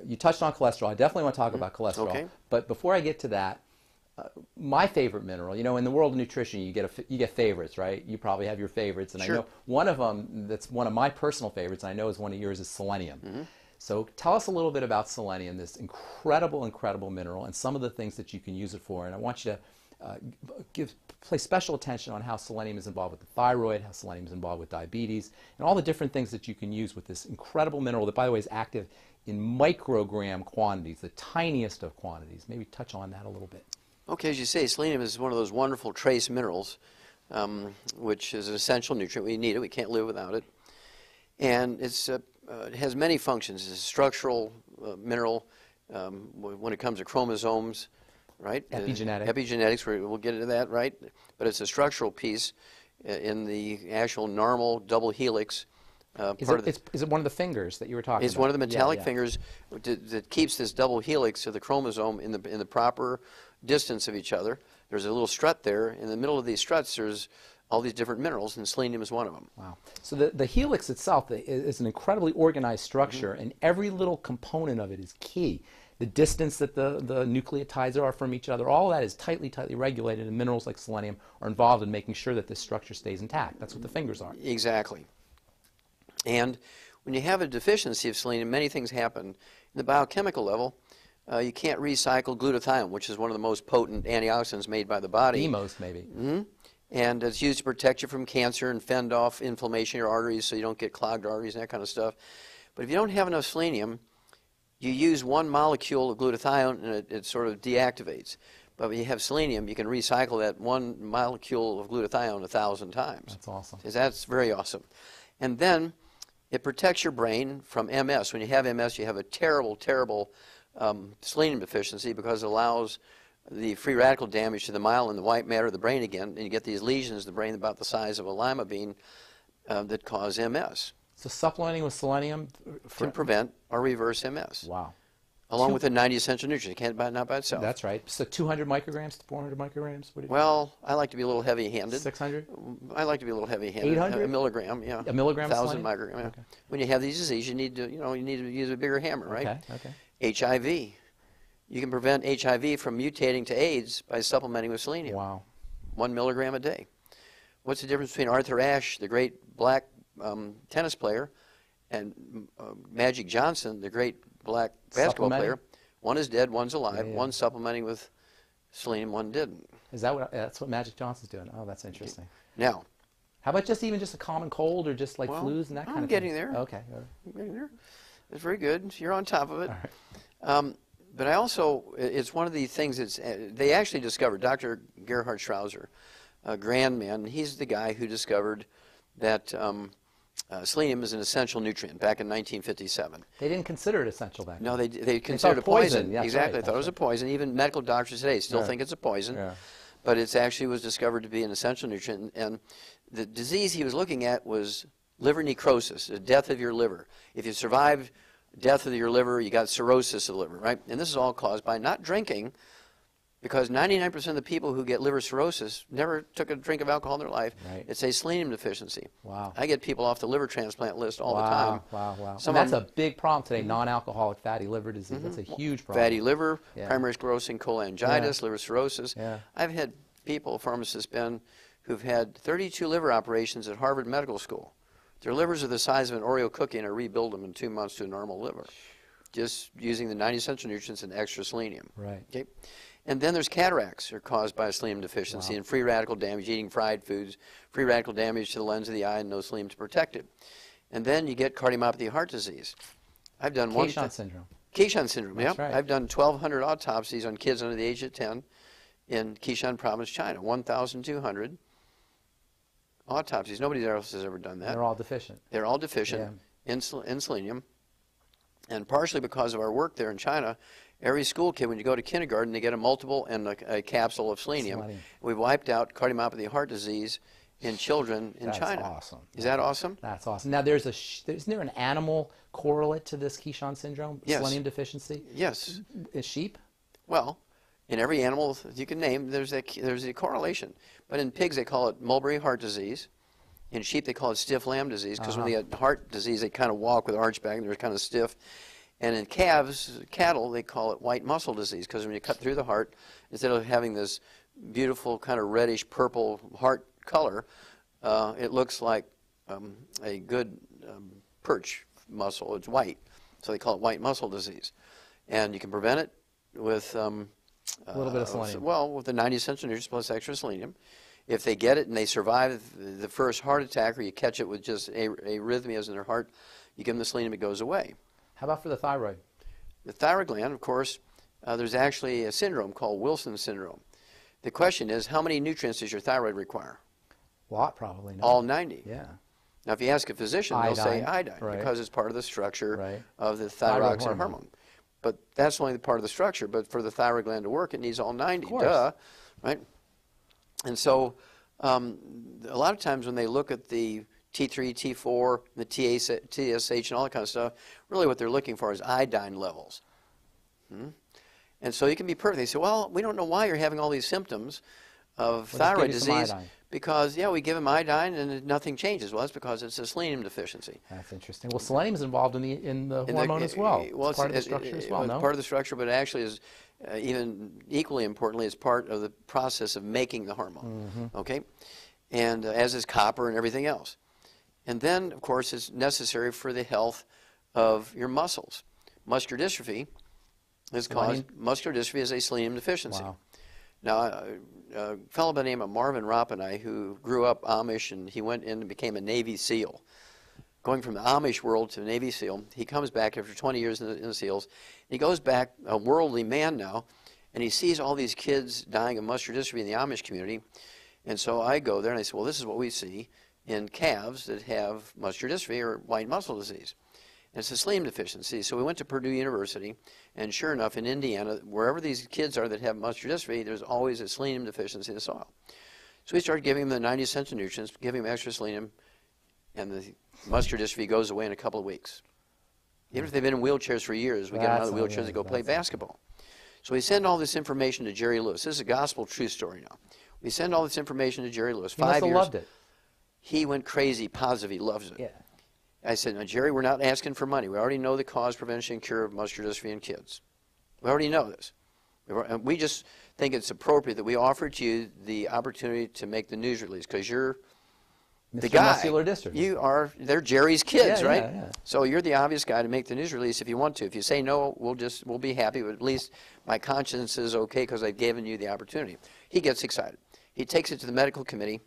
You touched on cholesterol. I definitely want to talk about cholesterol. Okay. But before I get to that, my favorite mineral, you know, in the world of nutrition, you get favorites, right? You probably have your favorites. And Sure. I know one of them that's one of my personal favorites, and I know is one of yours, is selenium. So tell us a little bit about selenium, this incredible, incredible mineral, and some of the things that you can use it for. And I want you to place special attention on how selenium is involved with the thyroid, how selenium is involved with diabetes, and all the different things that you can use with this incredible mineral that, by the way, is active in microgram quantities, the tiniest of quantities. Maybe touch on that a little bit. Okay, as you say, selenium is one of those wonderful trace minerals, which is an essential nutrient. We need it. We can't live without it. And it has many functions. It's a structural mineral when it comes to chromosomes, right? Epigenetics, we'll get into that, right? But it's a structural piece in the actual normal double helix. Is it one of the fingers that you were talking about? It's one of the metallic fingers that keeps this double helix of the chromosome in the proper distance of each other. There's a little strut there. In the middle of these struts, there's all these different minerals, and selenium is one of them. Wow. So the helix itself is an incredibly organized structure, and every little component of it is key. The distance that the nucleotides are from each other, all that is tightly regulated, and minerals like selenium are involved in making sure that this structure stays intact. That's what the fingers are. Exactly. And when you have a deficiency of selenium, many things happen. In the biochemical level, you can't recycle glutathione, which is one of the most potent antioxidants made by the body. The most, maybe. And it's used to protect you from cancer and fend off inflammation in your arteries so you don't get clogged arteries and that kind of stuff. But if you don't have enough selenium, you use one molecule of glutathione and it sort of deactivates. But when you have selenium, you can recycle that one molecule of glutathione 1,000 times. That's awesome. That's very awesome. And then it protects your brain from MS. When you have MS, you have a terrible, terrible selenium deficiency because it allows the free radical damage to the myelin, the white matter of the brain again, and you get these lesions in the brain about the size of a lima bean that cause MS. So supplementing with selenium Can prevent or reverse MS. Wow. Along with the 90 essential nutrients. It can't not by itself. That's right. So 200 micrograms to 400 micrograms? What do you Well, I like to be a little heavy-handed. 600? I like to be a little heavy-handed. 800? A milligram, yeah. A milligram of 1,000 selenium? microgram. Yeah. Okay. When you have these diseases, you need to use a bigger hammer, right? Okay. HIV. You can prevent HIV from mutating to AIDS by supplementing with selenium. Wow. 1 milligram a day. What's the difference between Arthur Ashe, the great black tennis player, and Magic Johnson, the great black basketball player? One is dead, one's alive. Yeah. One's supplementing with selenium, one didn't. Is that what? That's what Magic Johnson's doing. Oh, that's interesting. Now, how about even just a common cold or just like flus and that kind of thing? I'm getting there. Okay. I'm getting there. It's very good. You're on top of it. All right. But I also, it's one of the things that's, they actually discovered, Dr. Gerhard Schrauser, a grand man, he's the guy who discovered that selenium is an essential nutrient back in 1957. They didn't consider it essential back then. No, they considered it poison. That's exactly. Right, They thought it was a poison. Even medical doctors today still think it's a poison. Yeah. But it actually was discovered to be an essential nutrient. And the disease he was looking at was liver necrosis, the death of your liver. If you survived death of your liver, you got cirrhosis of the liver, right? And this is all caused by not drinking, because 99% of the people who get liver cirrhosis never took a drink of alcohol in their life. Right. It's a selenium deficiency. Wow. I get people off the liver transplant list all the time. Wow. Some And that's of a big problem today, non-alcoholic fatty liver disease. That's a huge problem. Fatty liver, Yeah. primary sclerosing cholangitis, Yeah. liver cirrhosis. Yeah. I've had people, pharmacists, who've had 32 liver operations at Harvard Medical School. Their livers are the size of an Oreo cookie, and I rebuild them in 2 months to a normal liver, just using the 90 essential nutrients and extra selenium. Right. Okay. And then there's cataracts are caused by selenium deficiency and free radical damage, eating fried foods, free radical damage to the lens of the eye and no selenium to protect it. And then you get cardiomyopathy of heart disease. I've done Keyshawn syndrome. Keyshawn syndrome, yeah. right. I've done 1,200 autopsies on kids under the age of 10 in Keyshawn province, China. 1,200 autopsies. Nobody else has ever done that. They're all deficient. They're all deficient in selenium. And partially because of our work there in China, every school kid, when you go to kindergarten, they get a multiple and a capsule of selenium. We've wiped out cardiomyopathy of heart disease in children in China. That's awesome. Is that awesome? That's awesome. Now, isn't there an animal correlate to this Keyshawn syndrome, Yes. selenium deficiency? Yes. Is sheep? Well, in every animal you can name, there's a correlation. But in pigs, they call it mulberry heart disease. In sheep, they call it stiff lamb disease, because when they get heart disease, they kind of walk with arch back, and they're kind of stiff. And in cattle, they call it white muscle disease, because when you cut through the heart, instead of having this beautiful kind of reddish purple heart color, it looks like a good perch muscle. It's white, so they call it white muscle disease. And you can prevent it with a little bit of selenium. Well, with the 90 essential nutrients plus extra selenium. If they get it and they survive the first heart attack, or you catch it with just arrhythmias in their heart, you give them the selenium, it goes away. How about for the thyroid? The thyroid gland, of course, there's actually a syndrome called Wilson's syndrome. The question is, how many nutrients does your thyroid require? A lot, probably. No? All 90. Yeah. Now, if you ask a physician, they'll say iodine, because it's part of the structure of the thyroxine hormone. But that's only the part of the structure. But for the thyroid gland to work, it needs all 90. Duh, right? And so a lot of times when they look at the T3, T4, the TSH, and all that kind of stuff, really what they're looking for is iodine levels. And so you can be perfect. They say, well, we don't know why you're having all these symptoms of thyroid disease, because, we give them iodine and nothing changes. Well, that's because it's a selenium deficiency. That's interesting. Well, selenium is involved in the hormone as well. Well, it's part of the structure as well, it's no? part of the structure, but it actually is, even equally importantly, it's part of the process of making the hormone, okay? And as is copper and everything else. And then, of course, it's necessary for the health of your muscles. Muscular dystrophy is a selenium deficiency. Wow. Now, a fellow by the name of Marvin Rappanay, who grew up Amish, and he went in and became a Navy SEAL. Going from the Amish world to Navy SEAL, he comes back after 20 years in the SEALs. He goes back, a worldly man now, And he sees all these kids dying of muscular dystrophy in the Amish community. And so I go there and I say, well, this is what we see in calves that have muscular dystrophy or white muscle disease. And it's a selenium deficiency. So we went to Purdue University, and sure enough, in Indiana, wherever these kids are that have muscular dystrophy, there's always a selenium deficiency in the soil. So we started giving them the 90 essential nutrients, giving them extra selenium, and the muscular dystrophy goes away in a couple of weeks. Even if they've been in wheelchairs for years, we get them out of the wheelchairs to go play basketball. So we send all this information to Jerry Lewis. This is a gospel true story now. We send all this information to Jerry Lewis. He must 5 have years. loved it. He went crazy, positive. He loves it. Yeah. I said, no, Jerry, we're not asking for money. We already know the cause, prevention, and cure of muscular dystrophy in kids. We already know this. We just think it's appropriate that we offer to you the opportunity to make the news release because you're Mr. the guy. Muscular dystrophy. They're Jerry's kids, Yeah, right? yeah, yeah. So you're the obvious guy to make the news release if you want to. If you say no, we'll be happy, but at least my conscience is okay because I've given you the opportunity. He gets excited. He takes it to the medical committee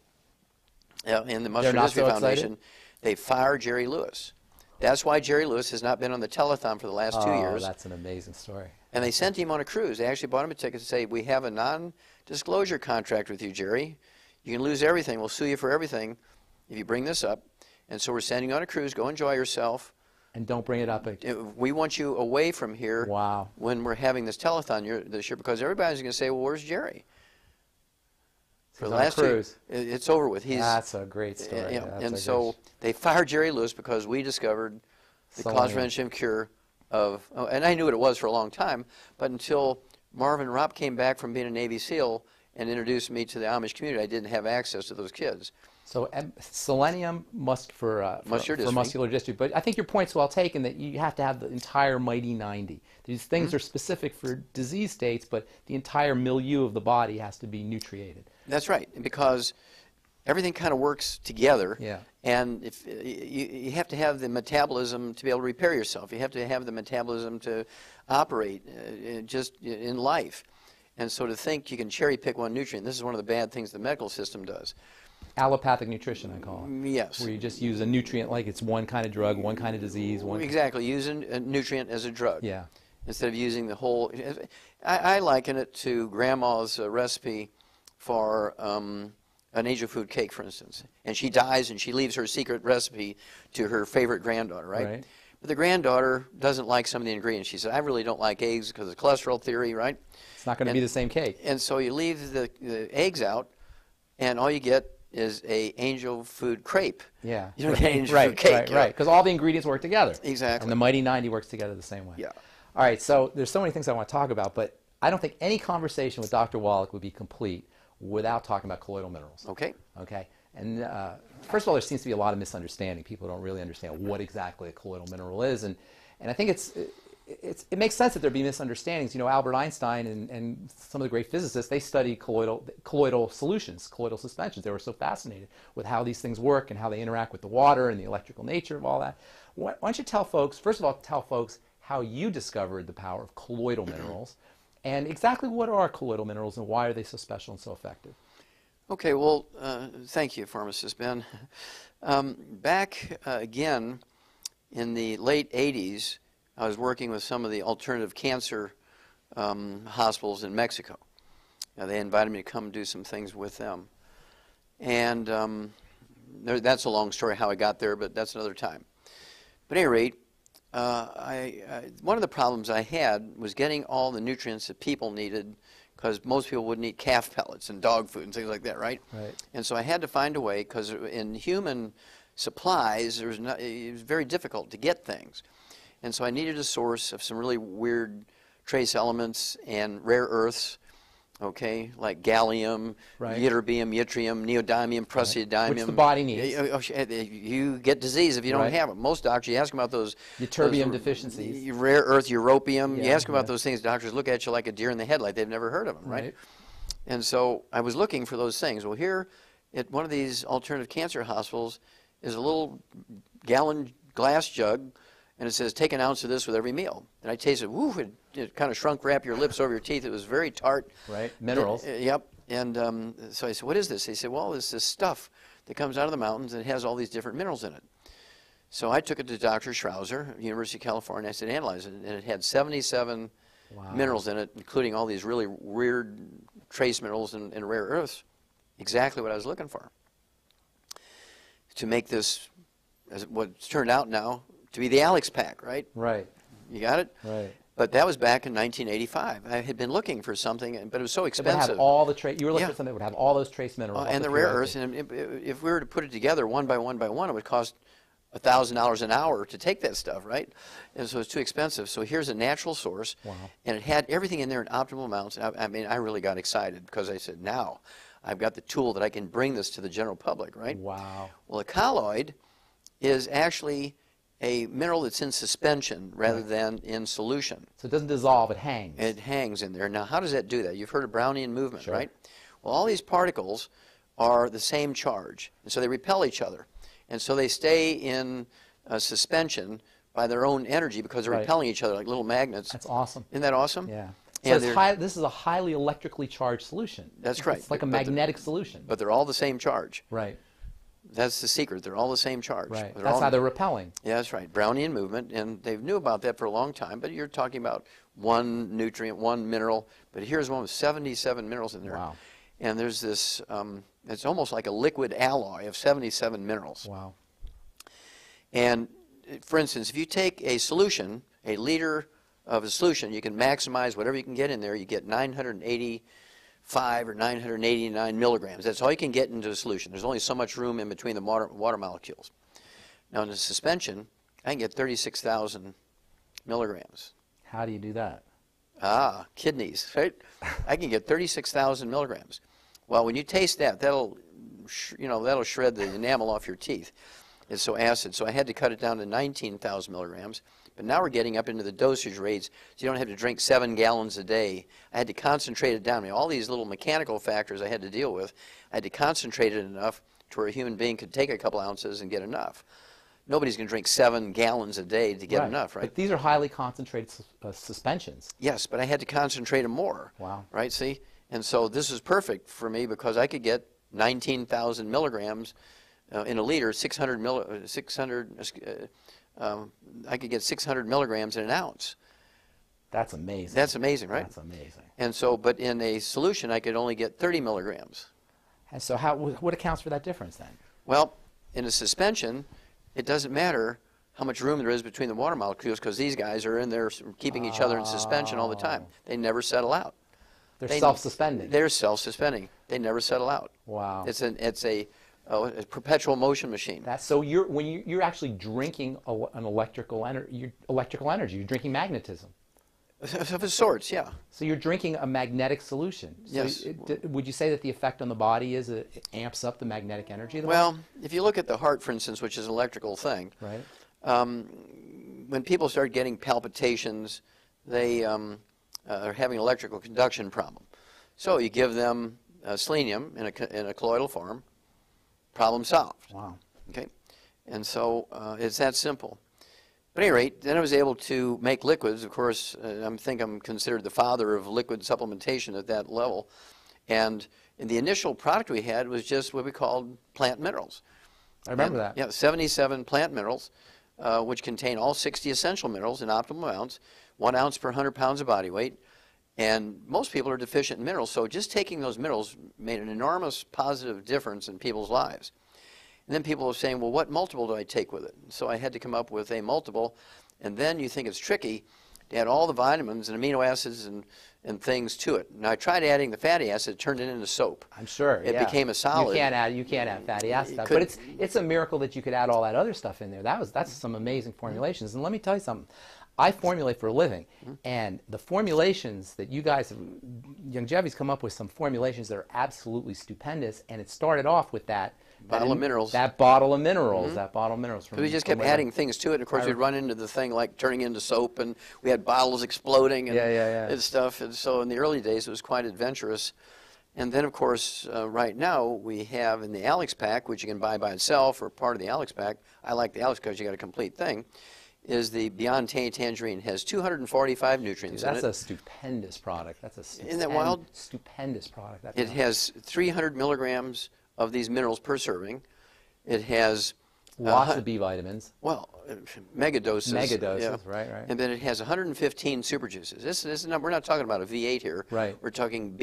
in the Muscular not Dystrophy so Foundation. excited? They fire Jerry Lewis. That's why Jerry Lewis has not been on the telethon for the last 2 years. Oh, that's an amazing story. And they sent him on a cruise. They actually bought him a ticket to say, we have a non-disclosure contract with you, Jerry. You can lose everything. We'll sue you for everything if you bring this up. And so we're sending you on a cruise. Go enjoy yourself. And don't bring it up again. We want you away from here Wow. when we're having this telethon this year because everybody's going to say, well, where's Jerry? For the last cruise. It's over with. That's a great story. And so they fired Jerry Lewis because we discovered the cause, prevention, and cure of, and I knew what it was for a long time, but until Marvin Ropp came back from being a Navy SEAL and introduced me to the Amish community, I didn't have access to those kids. So selenium for muscular dystrophy. But I think your point's well taken that you have to have the entire mighty 90. These things are specific for disease states, but the entire milieu of the body has to be nutriated. That's right, because everything kind of works together. Yeah. And if you have to have the metabolism to be able to repair yourself. You have to have the metabolism to operate just in life. And so to think you can cherry pick one nutrient, this is one of the bad things the medical system does. Allopathic nutrition, I call it. Yes. Where you just use a nutrient like it's one kind of drug, one kind of disease. Exactly, using a nutrient as a drug. Yeah. Instead of using the whole. I liken it to Grandma's recipe for an angel food cake, for instance. And she dies and she leaves her secret recipe to her favorite granddaughter, right? But the granddaughter doesn't like some of the ingredients. She said, I really don't like eggs because of cholesterol theory, right? It's not going to be the same cake. And so you leave the eggs out, and all you get is a angel food crepe. Yeah. You don't get angel food cake. Right, because all the ingredients work together. Exactly. And the mighty 90 works together the same way. Yeah. All right, so there's so many things I want to talk about, but I don't think any conversation with Dr. Wallach would be complete without talking about colloidal minerals. Okay. Okay. And first of all, there seems to be a lot of misunderstanding. People don't really understand what exactly a colloidal mineral is, and I think it makes sense that there be misunderstandings. You know, Albert Einstein and some of the great physicists, they studied colloidal solutions, colloidal suspensions. They were so fascinated with how these things work and how they interact with the water and the electrical nature of all that. Why don't you tell folks, first of all, tell folks how you discovered the power of colloidal minerals and exactly what are colloidal minerals and why are they so special and so effective? Okay, well, thank you, pharmacist Ben. Back again in the late 80s, I was working with some of the alternative cancer hospitals in Mexico. They invited me to come do some things with them. And that's a long story how I got there, but that's another time. But at any rate, one of the problems I had was getting all the nutrients that people needed because most people wouldn't eat calf pellets and dog food and things like that, right? Right. And so I had to find a way because in human supplies, it was very difficult to get things. And so I needed a source of some really weird trace elements and rare earths, okay, like gallium, ytterbium, yttrium, neodymium, praseodymium. Which the body needs. You get disease if you don't have them. Most doctors, you ask them about those ytterbium deficiencies. Rare earth, europium. Yeah, you ask them about those things, doctors look at you like a deer in the headlight. They've never heard of them, right? And so I was looking for those things. Well, here at one of these alternative cancer hospitals is a little gallon glass jug, and it says, take an ounce of this with every meal. And I tasted, woo, it kind of shrunk wrap your lips over your teeth. It was very tart. Right, minerals. Yep. And so I said, what is this? He said, well, it's this stuff that comes out of the mountains and it has all these different minerals in it. So I took it to Dr. Schrauser, University of California. I said, analyze it. And it had 77 minerals in it, including all these really weird trace minerals and rare earths. Exactly what I was looking for. To make this, as what's turned out now, to be the Alex pack, right? Right. You got it? Right. But that was back in 1985. I had been looking for something, but it was so It would expensive. have all the you were looking Yeah. for something that would have all those trace minerals. And the rare earths. And if we were to put it together one by one by one, it would cost $1,000 an hour to take that stuff, right? And so it's too expensive. So here's a natural source. Wow. And it had everything in there in optimal amounts. I mean, I really got excited because I said, now I've got the tool that I can bring this to the general public, right? Wow. Well, a colloid is actually a mineral that's in suspension rather than in solution. So it doesn't dissolve, it hangs. It hangs in there. Now, how does that do that? You've heard of Brownian movement, Sure. right? Well, all these particles are the same charge, and so they repel each other. And so they stay in suspension by their own energy because they're Right. repelling each other like little magnets. That's awesome. Isn't that awesome? Yeah. And So it's this is a highly electrically charged solution. That's right. It's like a But magnetic solution. But they're all the same charge. Right. That's the secret. They're all the same charge. Right. They're That's all, how they're repelling. Yeah, that's right. Brownian movement, and they knew about that for a long time, but you're talking about one nutrient, one mineral, but here's one with 77 minerals in there. Wow. And there's this, it's almost like a liquid alloy of 77 minerals. Wow. And for instance, if you take a solution, a liter of a solution, you can maximize whatever you can get in there. You get 985 or 989 milligrams. That's all you can get into a solution. There's only so much room in between the water molecules. Now in a suspension, I can get 36,000 milligrams. How do you do that? Ah, kidneys, right? I can get 36,000 milligrams. Well, when you taste that, that'll shred the enamel off your teeth. It's so acid. So I had to cut it down to 19,000 milligrams. But now we're getting up into the dosage rates, so you don't have to drink 7 gallons a day. I had to concentrate it down. I mean, all these little mechanical factors I had to deal with, I had to concentrate it enough to where a human being could take a couple ounces and get enough. Nobody's going to drink 7 gallons a day to get enough, right? But these are highly concentrated suspensions. Yes, but I had to concentrate them more. Wow. Right, see? And so this is perfect for me because I could get 19,000 milligrams in a liter, I could get 600 milligrams in an ounce. That's amazing. That's amazing, right? That's amazing. And so, but in a solution, I could only get 30 milligrams. And so what accounts for that difference then? Well, in a suspension, it doesn't matter how much room there is between the water molecules because these guys are in there keeping each other in suspension all the time. They never settle out. They're self-suspending. They're self-suspending. They never settle out. Wow. It's a perpetual motion machine. So when you're actually drinking an electrical energy, you're drinking magnetism. Of sorts, yeah. So you're drinking a magnetic solution. So Yes. Would you say that the effect on the body is it amps up the magnetic energy of the Well, body? if you look at the heart, for instance, which is an electrical thing, Right. When people start getting palpitations, they are having an electrical conduction problem. So you give them selenium in a colloidal form, problem solved. Wow. Okay, and so it's that simple. But at any rate, then I was able to make liquids. Of course, I think I'm considered the father of liquid supplementation at that level. And the initial product we had was just what we called plant minerals. I remember that. Yeah, 77 plant minerals, which contain all 60 essential minerals in optimal amounts, 1 ounce per 100 pounds of body weight. And most people are deficient in minerals, so just taking those minerals made an enormous positive difference in people's lives. And then people are saying, well, what multiple do I take with it? So I had to come up with a multiple, and then you think it's tricky to add all the vitamins and amino acids and things to it. Now I tried adding the fatty acid, turned it into soap. I'm sure. It became a solid. You can't add fatty acid stuff, but it's a miracle that you could add all that other stuff in there. That's some amazing formulations. And let me tell you something. I formulate for a living, and the formulations that you guys have, Youngevity's come up with some formulations that are absolutely stupendous, and it started off with that Bottle of minerals. That bottle of minerals. That bottle of minerals. We just kept adding things to it. And of course, we'd run into the thing like turning into soap, and we had bottles exploding and stuff. And so in the early days, it was quite adventurous. And then, of course, right now, we have in the Alex pack, which you can buy by itself or part of the Alex pack. I like the Alex because you got a complete thing. Is the Beyond Tangy Tangerine. Has 245 nutrients in it. That's a stupendous product. Isn't that wild? Stupendous product. It has 300 milligrams of these minerals per serving. It has Lots of B vitamins. Well, mega doses. Mega doses, yeah. right. And then it has 115 super juices. This is not, we're not talking about a V8 here. Right. We're talking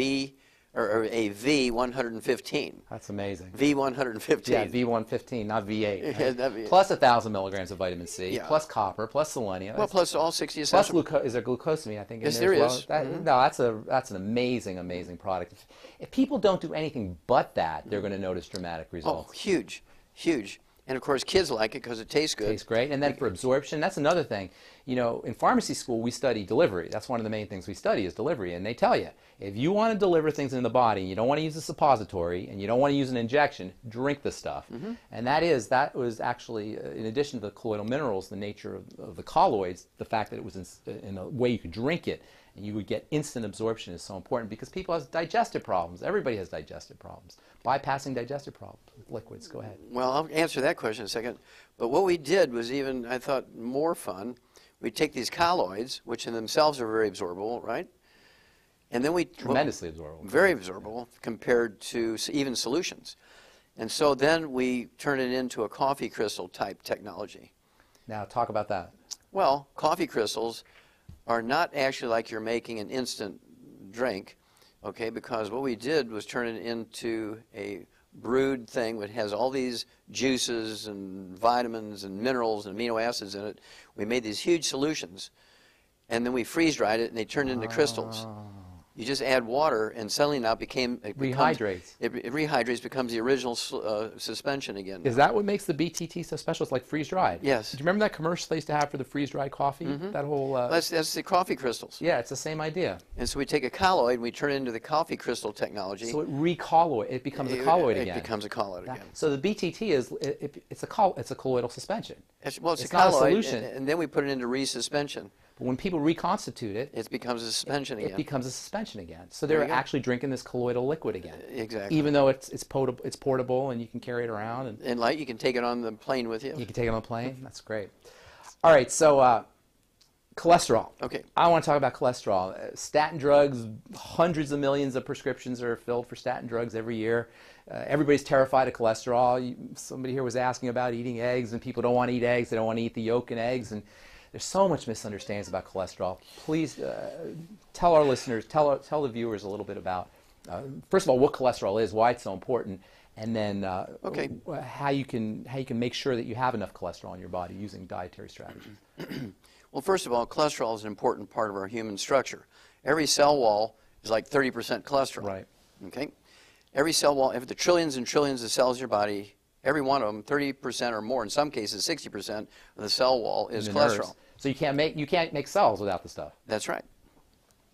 or a V115. That's amazing. V115. Yeah, V115, not V8. Right? Yeah, not V8. Plus 1,000 milligrams of vitamin C, Yeah. plus copper, plus selenium. Well, plus all 60 plus essential. is there glucosamine? I think. Yes, in there there as well? is. No, that's an amazing product. If people don't do anything but that, they're going to notice dramatic Oh, results. huge, huge. And of course, kids like it because it tastes good. Tastes great. And then for absorption, that's another thing. You know, in pharmacy school, we study delivery. That's one of the main things we study is delivery. And they tell you, if you want to deliver things in the body, and you don't want to use a suppository, and you don't want to use an injection, drink the stuff. And that was actually, in addition to the colloidal minerals, the nature of the colloids, the fact that it was in a way you could drink it, and you would get instant absorption is so important because people have digestive problems. Everybody has digestive problems. Bypassing digestive problems with liquids. Go ahead. Well, I'll answer that question in a second. But what we did was even, I thought, more fun. We take these colloids, which in themselves are very absorbable, right? And then we... Tremendously absorbable. Very absorbable compared to even solutions. And so then we turn it into a coffee crystal type technology. Now, talk about that. Well, coffee crystals are not actually like you're making an instant drink, okay, because what we did was turn it into a brewed thing that has all these juices and vitamins and minerals and amino acids in it. We made these huge solutions, and then we freeze-dried it, and they turned into crystals. You just add water, and suddenly now it rehydrates. It rehydrates, becomes the original suspension again. Is that what makes the BTT so special? It's like freeze-dried. Yes. Do you remember that commercial they used to have for the freeze-dried coffee? That whole... That's the coffee crystals. Yeah, it's the same idea. And so we take a colloid, and we turn it into the coffee crystal technology. So it becomes a colloid again. It becomes a colloid again. So the BTT is it's a colloidal suspension. It's not a colloid, a solution. and then we put it into resuspension. But when people reconstitute it, it becomes a suspension again. It becomes a suspension again. So There they're you go. actually drinking this colloidal liquid again. Exactly. Even though it's portable and you can carry it around. And light, you can take it on the plane with you. You can take it on the plane. That's great. All right, so cholesterol. Okay. I want to talk about cholesterol. Statin drugs, hundreds of millions of prescriptions are filled for statin drugs every year. Everybody's terrified of cholesterol. Somebody here was asking about eating eggs, and people don't want to eat eggs. They don't want to eat the yolk in eggs. And there's so much misunderstandings about cholesterol. Please tell our listeners, tell the viewers a little bit about, first of all, what cholesterol is, why it's so important, and then how you can make sure that you have enough cholesterol in your body using dietary strategies. Well, first of all, cholesterol is an important part of our human structure. Every cell wall is like 30% cholesterol. Right. Okay. Every cell wall, if the trillions and trillions of cells in your body, every one of them, 30% or more, in some cases 60% of the cell wall is cholesterol. Nerves. So you can't make cells without the stuff. That's right.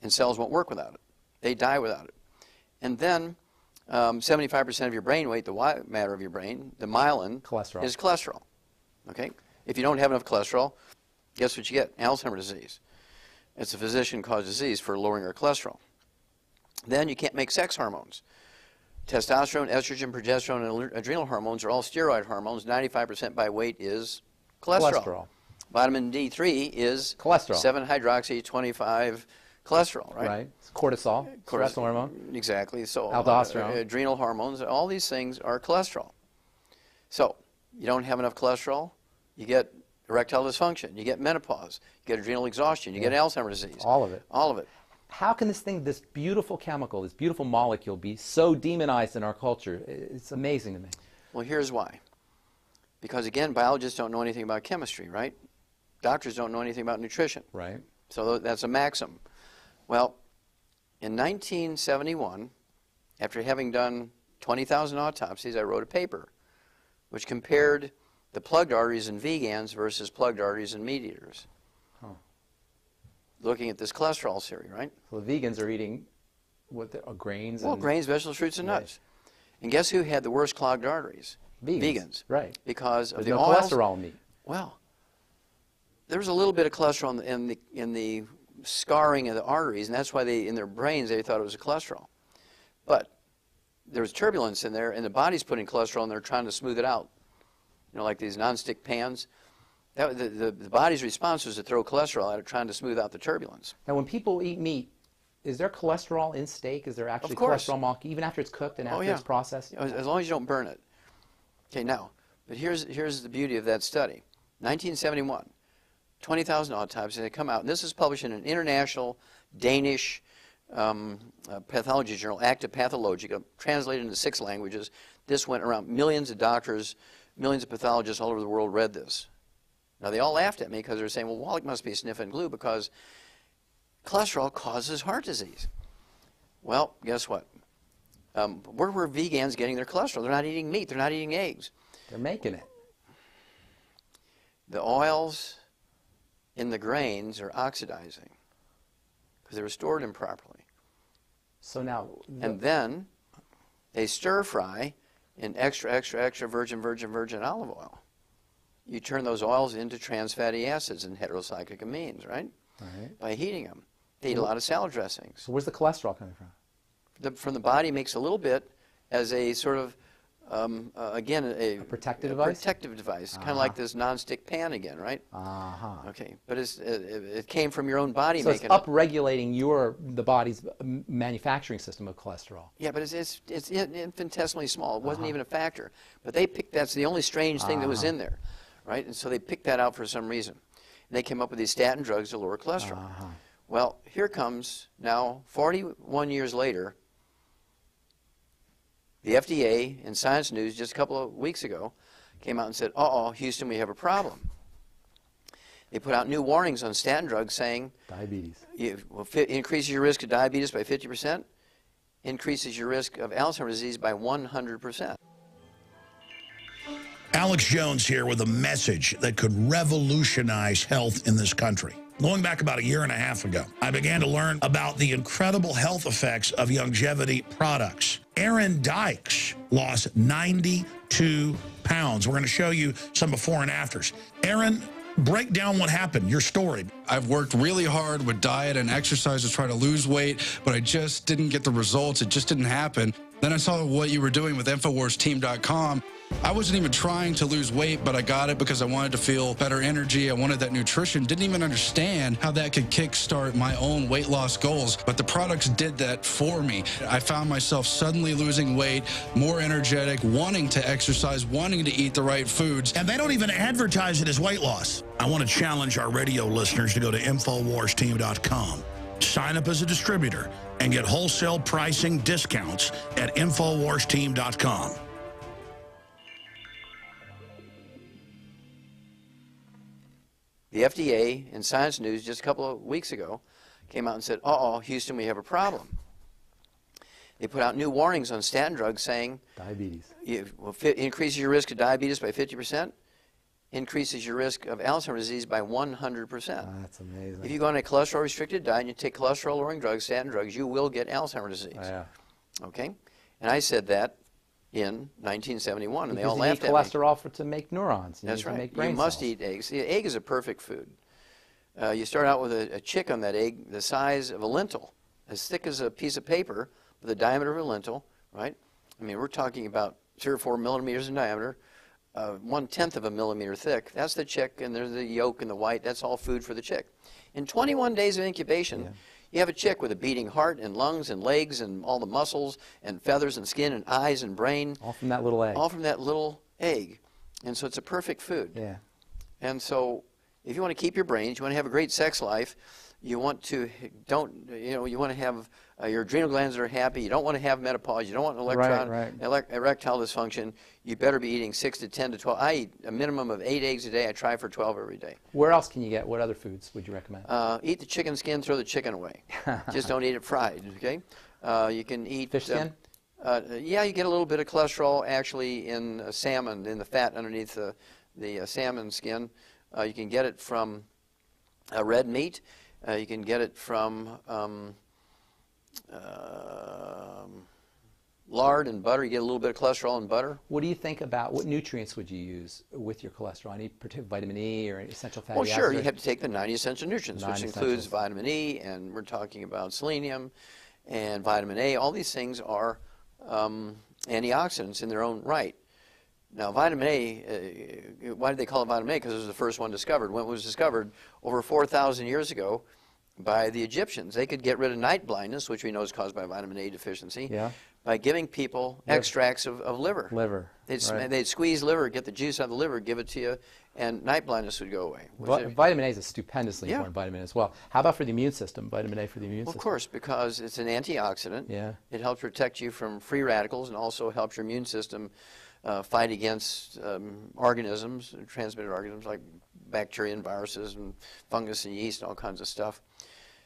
And cells won't work without it. They die without it. And then 75% of your brain weight, the white matter of your brain, the myelin, is cholesterol. Okay? If you don't have enough cholesterol, guess what you get? Alzheimer's disease. It's a physician-caused disease for lowering our cholesterol. Then you can't make sex hormones. Testosterone, estrogen, progesterone, and adrenal hormones are all steroid hormones. 95% by weight is cholesterol. Vitamin D3 is cholesterol. 7-hydroxy-25 cholesterol, right? Right. It's cortisol. Stress hormone. Exactly. So aldosterone. Adrenal hormones, all these things are cholesterol. So you don't have enough cholesterol, you get erectile dysfunction, you get menopause, you get adrenal exhaustion, you get Alzheimer's disease. All of it. All of it. How can this beautiful chemical, this beautiful molecule be so demonized in our culture? It's amazing to me. Well, here's why. Because, again, biologists don't know anything about chemistry, right? Doctors don't know anything about nutrition. Right. So that's a maxim. Well, in 1971, after having done 20,000 autopsies, I wrote a paper which compared the plugged arteries in vegans versus plugged arteries in meat eaters. Looking at this cholesterol theory, right? So the vegans are eating grains? Well, grains, vegetables, fruits, and nuts. And guess who had the worst clogged arteries? Vegans. Right. Because of There's the no oils. cholesterol in meat. Well, there was a little bit of cholesterol in the scarring of the arteries, and that's why in their brains they thought it was a cholesterol. But there was turbulence in there, and the body's putting cholesterol in there trying to smooth it out. You know, like these nonstick pans. The body's response was to throw cholesterol at it, trying to smooth out the turbulence. Now, when people eat meat, is there cholesterol in steak? Is there actually Of course. cholesterol molecule, even after it's cooked and after it's processed? As long as you don't burn it. Okay, now, But here's the beauty of that study. 1971, 20,000 autopsies, they come out, and this is published in an international Danish pathology journal, Acta Pathologica, translated into 6 languages. This went around. Millions of doctors, millions of pathologists all over the world read this. Now, they all laughed at me because they were saying, well, Wallach must be sniffing glue because cholesterol causes heart disease. Well, guess what? Where were vegans getting their cholesterol? They're not eating meat. They're not eating eggs. They're making it. The oils in the grains are oxidizing because they were stored improperly. So now, And then they stir fry in extra virgin olive oil. You turn those oils into trans fatty acids and heterocyclic amines, right? right. By heating them. They eat a lot of salad dressings. So where's the cholesterol coming from? From the body makes a little bit as a sort of, again, a protective device? Protective device, kind of like this nonstick pan again, right? Okay, but it came from your own body so making it's upregulating the body's manufacturing system of cholesterol. Yeah, but it's infinitesimally small. It wasn't even a factor. But they picked, that's the only strange thing that was in there, right? And so they picked that out for some reason. And they came up with these statin drugs to lower cholesterol. Well, here comes now, 41 years later, the FDA in Science News just a couple of weeks ago came out and said, uh-oh, Houston, we have a problem. They put out new warnings on statin drugs saying Diabetes. Increases your risk of diabetes by 50%, increases your risk of Alzheimer's disease by 100%. Alex Jones here with a message that could revolutionize health in this country. Going back about a year and a half ago, I began to learn about the incredible health effects of Youngevity products. Aaron Dykes lost 92 pounds. We're going to show you some before and afters. Aaron, break down what happened, your story. I've worked really hard with diet and exercise to try to lose weight, but I just didn't get the results. It just didn't happen. Then I saw what you were doing with InfoWarsTeam.com. I wasn't even trying to lose weight, but I got it because I wanted to feel better energy. I wanted that nutrition. Didn't even understand how that could kickstart my own weight loss goals. But the products did that for me. I found myself suddenly losing weight, more energetic, wanting to exercise, wanting to eat the right foods. And they don't even advertise it as weight loss. I want to challenge our radio listeners to go to InfoWarsTeam.com. Sign up as a distributor and get wholesale pricing discounts at InfoWarsTeam.com. The FDA in Science News just a couple of weeks ago came out and said, uh-oh, Houston, we have a problem. They put out new warnings on statin drugs saying Diabetes. Increases your risk of diabetes by 50%, increases your risk of Alzheimer's disease by 100%. That's amazing. If you go on a cholesterol-restricted diet and you take cholesterol-lowering drugs, statin drugs, you will get Alzheimer's disease. Yeah. Okay? And I said that in 1971, and because they all laughed you at need me. cholesterol to make neurons. You That's need to right. make brain You must cells. eat eggs. The egg is a perfect food. You start out with a chick on that egg the size of a lentil, as thick as a piece of paper with the diameter of a lentil, right? I mean, we're talking about 3 or 4 millimeters in diameter, 1/10 of a millimeter thick. That's the chick, and there's the yolk and the white. That's all food for the chick. In 21 days of incubation, you have a chick with a beating heart and lungs and legs and all the muscles and feathers and skin and eyes and brain. All from that little egg. All from that little egg. And so it's a perfect food. Yeah. And so if you want to keep your brains, you want to have a great sex life, you want to you want to have your adrenal glands that are happy, you don't want to have menopause, you don't want erectile dysfunction, you better be eating 6 to 10 to 12. I eat a minimum of 8 eggs a day. I try for 12 every day. Where else can you get? What other foods would you recommend? Eat the chicken skin, throw the chicken away. Just don't eat it fried, okay? You can eat Fish skin? Yeah, you get a little bit of cholesterol actually in salmon, in the fat underneath the salmon skin. You can get it from red meat. You can get it from lard and butter. You get a little bit of cholesterol in butter. What do you think about, what nutrients would you use with your cholesterol? Any particular vitamin E or essential fatty acids? Well, sure. You have to take the 90 essential nutrients, which includes essentials. vitamin E, and we're talking about selenium and vitamin A. All these things are antioxidants in their own right. Now, vitamin A, why did they call it vitamin A? Because it was the first one discovered. When it was discovered over 4,000 years ago by the Egyptians, they could get rid of night blindness, which we know is caused by vitamin A deficiency. Yeah. by giving people extracts of liver. Liver. They'd squeeze liver, get the juice out of the liver, give it to you, and night blindness would go away. Vitamin A is a stupendously important vitamin as well. How about for the immune system? Vitamin A for the immune system? Of course, because it's an antioxidant. Yeah. It helps protect you from free radicals and also helps your immune system fight against organisms, transmitted organisms like bacteria and viruses and fungus and yeast and all kinds of stuff.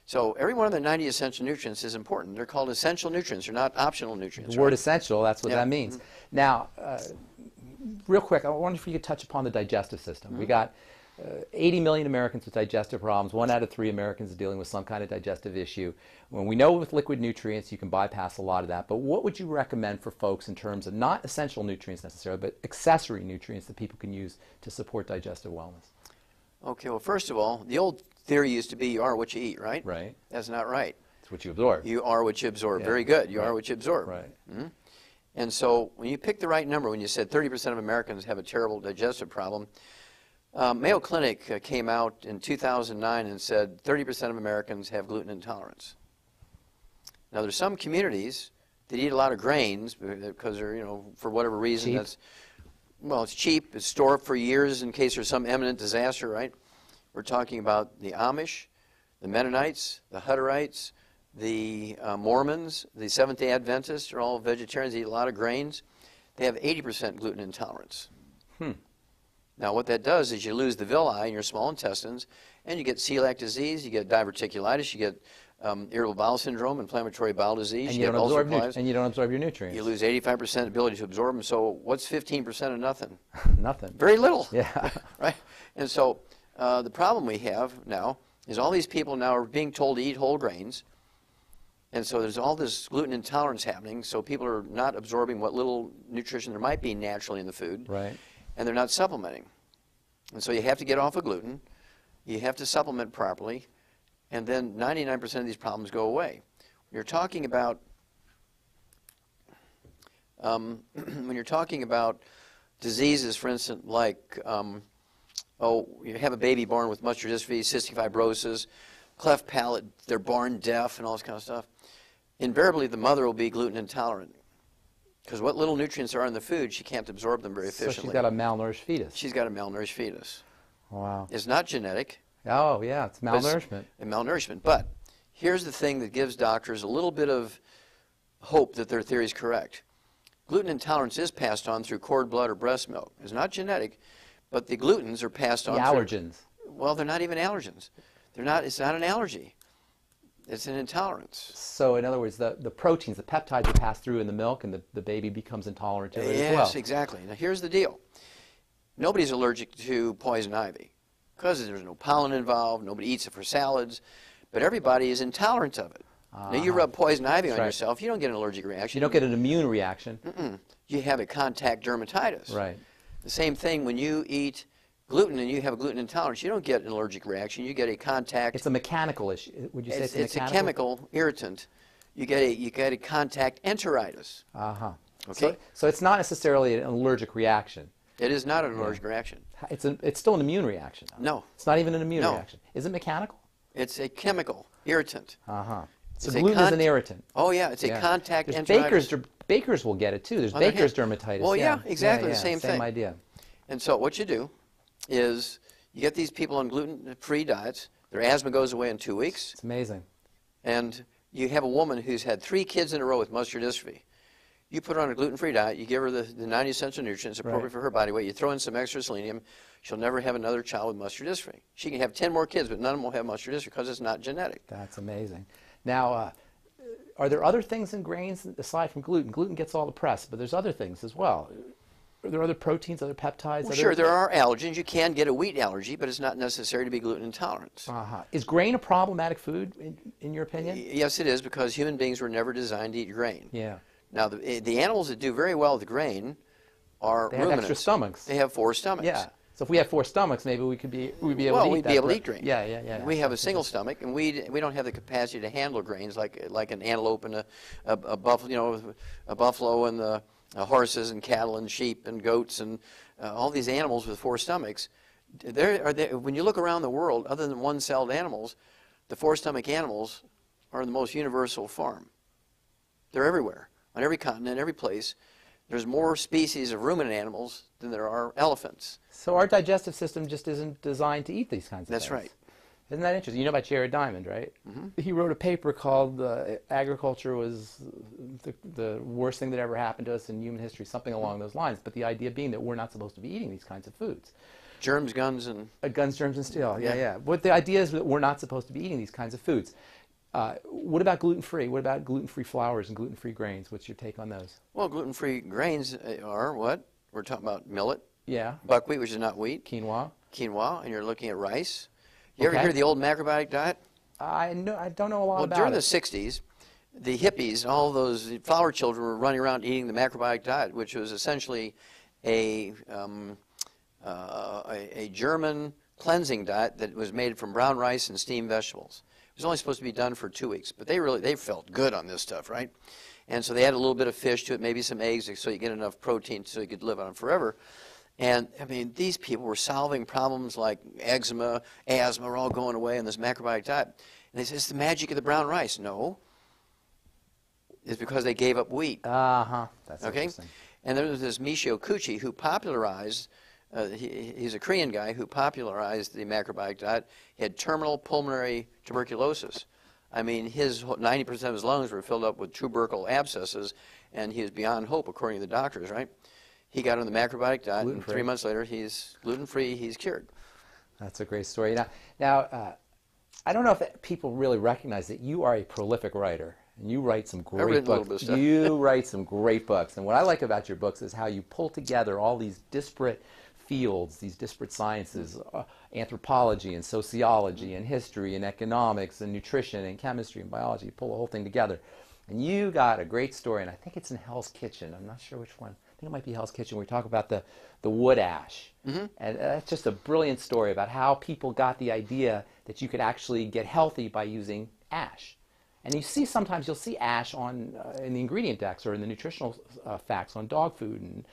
So every one of the 90 essential nutrients is important. They're called essential nutrients. They're not optional nutrients. The word essential, that's what that means. Now, real quick, I wonder if you could touch upon the digestive system. We got 80 million Americans with digestive problems. 1 out of 3 Americans is dealing with some kind of digestive issue. When we know with liquid nutrients you can bypass a lot of that, but what would you recommend for folks in terms of not essential nutrients necessarily, but accessory nutrients that people can use to support digestive wellness? Okay, well, first of all, the old theory used to be you are what you eat, right? Right. That's not right. It's what you absorb. You are what you absorb. Very good. You are what you absorb. Right. And so when you pick the right number, when you said 30% of Americans have a terrible digestive problem, Mayo Clinic came out in 2009 and said 30% of Americans have gluten intolerance. Now there's some communities that eat a lot of grains because they're, you know, for whatever reason, cheap. Well, it's cheap. It's stored for years in case there's some imminent disaster, right? We're talking about the Amish, the Mennonites, the Hutterites, the Mormons, the Seventh-day Adventists are all vegetarians, eat a lot of grains. They have 80% gluten intolerance. Now what that does is you lose the villi in your small intestines, and you get celiac disease, you get diverticulitis, you get irritable bowel syndrome, inflammatory bowel disease, And you you, get don't ulcer absorb colitis. and you don't absorb your nutrients. You lose 85% ability to absorb them, so what's 15% of nothing? Nothing. Very little. Yeah. Right? And so the problem we have now is all these people now are being told to eat whole grains, and so there's all this gluten intolerance happening, so people are not absorbing what little nutrition there might be naturally in the food, Right. and they're not supplementing. And so you have to get off of gluten, you have to supplement properly, and then 99% of these problems go away. When you're talking about diseases, for instance, like you have a baby born with muscular dystrophy, cystic fibrosis, cleft palate, they're born deaf, and all this kind of stuff. Invariably, the mother will be gluten intolerant because what little nutrients are in the food, she can't absorb them very efficiently. So she's got a malnourished fetus. She's got a malnourished fetus. Wow. It's not genetic. Oh, yeah, it's malnourishment. Malnourishment. But here's the thing that gives doctors a little bit of hope that their theory is correct. Gluten intolerance is passed on through cord blood or breast milk. It's not genetic, but the glutens are passed on The allergens. Well, they're not even allergens. It's not an allergy. It's an intolerance. So in other words, the proteins, the peptides are passed through in the milk, and the baby becomes intolerant to it as well. Yes, exactly. Now here's the deal. Nobody's allergic to poison ivy because there's no pollen involved, nobody eats it for salads, but everybody is intolerant of it. Now you rub poison ivy on yourself, you don't get an allergic reaction. You don't get an immune reaction. You have a contact dermatitis. Right. The same thing when you eat gluten and you have a gluten intolerance, you don't get an allergic reaction, you get a contact. It's a mechanical issue. Would you say it's It's mechanical? a chemical irritant. You get a contact enteritis. Okay? So it's not necessarily an allergic reaction. It is not an allergic reaction. It's still an immune reaction. No. It's not even an immune No. reaction. Is it mechanical? It's a chemical irritant. So gluten is an irritant. Oh yeah, it's a contact There's enteritis. bakers will get it too. There's baker's dermatitis. Well, yeah, exactly the same thing. Same idea. And so what you do is you get these people on gluten-free diets. Their asthma goes away in 2 weeks. It's amazing. And you have a woman who's had 3 kids in a row with muscular dystrophy. You put her on a gluten-free diet, you give her the 90 essential nutrients appropriate for her body weight, you throw in some extra selenium, she'll never have another child with muscular dystrophy. She can have 10 more kids, but none of them will have muscular dystrophy because it's not genetic. That's amazing. Now, are there other things in grains aside from gluten? Gluten gets all the press, but there's other things as well. Are there other proteins, other peptides? Well, sure, there are allergens. You can get a wheat allergy, but it's not necessary to be gluten intolerant. Is grain a problematic food, in your opinion? Yes, it is, because human beings were never designed to eat grain. Yeah. Now, the animals that do very well with grain are They have ruminants. extra stomachs. They have 4 stomachs. Yeah. So if we had 4 stomachs, maybe we'd be able to eat that. Well, we'd be able to eat grain. Yeah. We have a single stomach, and we don't have the capacity to handle grains like an antelope and a buffalo and the horses and cattle and sheep and goats and all these animals with 4 stomachs. When you look around the world, other than one-celled animals, the 4-stomach animals are the most universal form. They're everywhere. on every continent, every place. There's more species of ruminant animals than there are elephants. So our digestive system just isn't designed to eat these kinds of That's things. right. Isn't that interesting? You know about Jared Diamond, right? He wrote a paper called Agriculture was the worst thing that ever happened to us in human history, something along those lines. But the idea being that we're not supposed to be eating these kinds of foods. Germs, guns, and... Guns, germs, and steel. Yeah. But the idea is that we're not supposed to be eating these kinds of foods. What about gluten-free? What about gluten-free flours and gluten-free grains? What's your take on those? Well, gluten-free grains are what? We're talking about millet, Yeah. buckwheat, which is not wheat, Quinoa. quinoa, and you're looking at rice. You ever Okay. hear the old macrobiotic diet? I don't know a lot Well, about during it. the 60s, the hippies, all those flower children were running around eating the macrobiotic diet, which was essentially a German cleansing diet that was made from brown rice and steamed vegetables. It was only supposed to be done for 2 weeks, but they felt good on this stuff, right? And so they added a little bit of fish to it, maybe some eggs, so you get enough protein so you could live on them forever. And, I mean, these people were solving problems like eczema, asthma, were all going away in this macrobiotic diet. And they said, it's the magic of the brown rice. No. It's because they gave up wheat. That's Okay? interesting. And there was this Michio Kuchi who popularized, he's a Korean guy who popularized the macrobiotic diet. He had terminal pulmonary tuberculosis. I mean, his 90% of his lungs were filled up with tubercle abscesses, and he was beyond hope, according to the doctors, right? He got on the macrobiotic diet, and 3 months later, he's gluten-free, he's cured. That's a great story. Now, I don't know if people really recognize that you are a prolific writer, and you write some great written a little books. bit of stuff. You write some great books, and what I like about your books is how you pull together all these disparate fields, these disparate sciences, anthropology and sociology and history and economics and nutrition and chemistry and biology. You pull the whole thing together. And you got a great story, and I think it's in Hell's Kitchen. I'm not sure which one. I think it might be Hell's Kitchen, where we talk about the wood ash. And that's just a brilliant story about how people got the idea that you could actually get healthy by using ash. And you see sometimes you'll see ash on in the ingredient decks or in the nutritional facts on dog food. And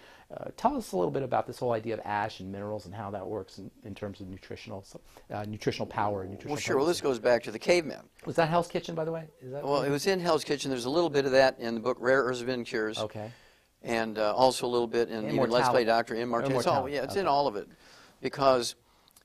tell us a little bit about this whole idea of ash and minerals and how that works in terms of nutritional power and nutritional. Well, sure. Well, this goes back to the caveman. Was that Hell's Kitchen, by the way? Is that Well, it was in Hell's Kitchen. There's a little bit of that in the book Rare Earths Have Been Cures. Okay. And also a little bit in even Let's Play Doctor, Immortality. It's all, yeah, it's in all of it. Because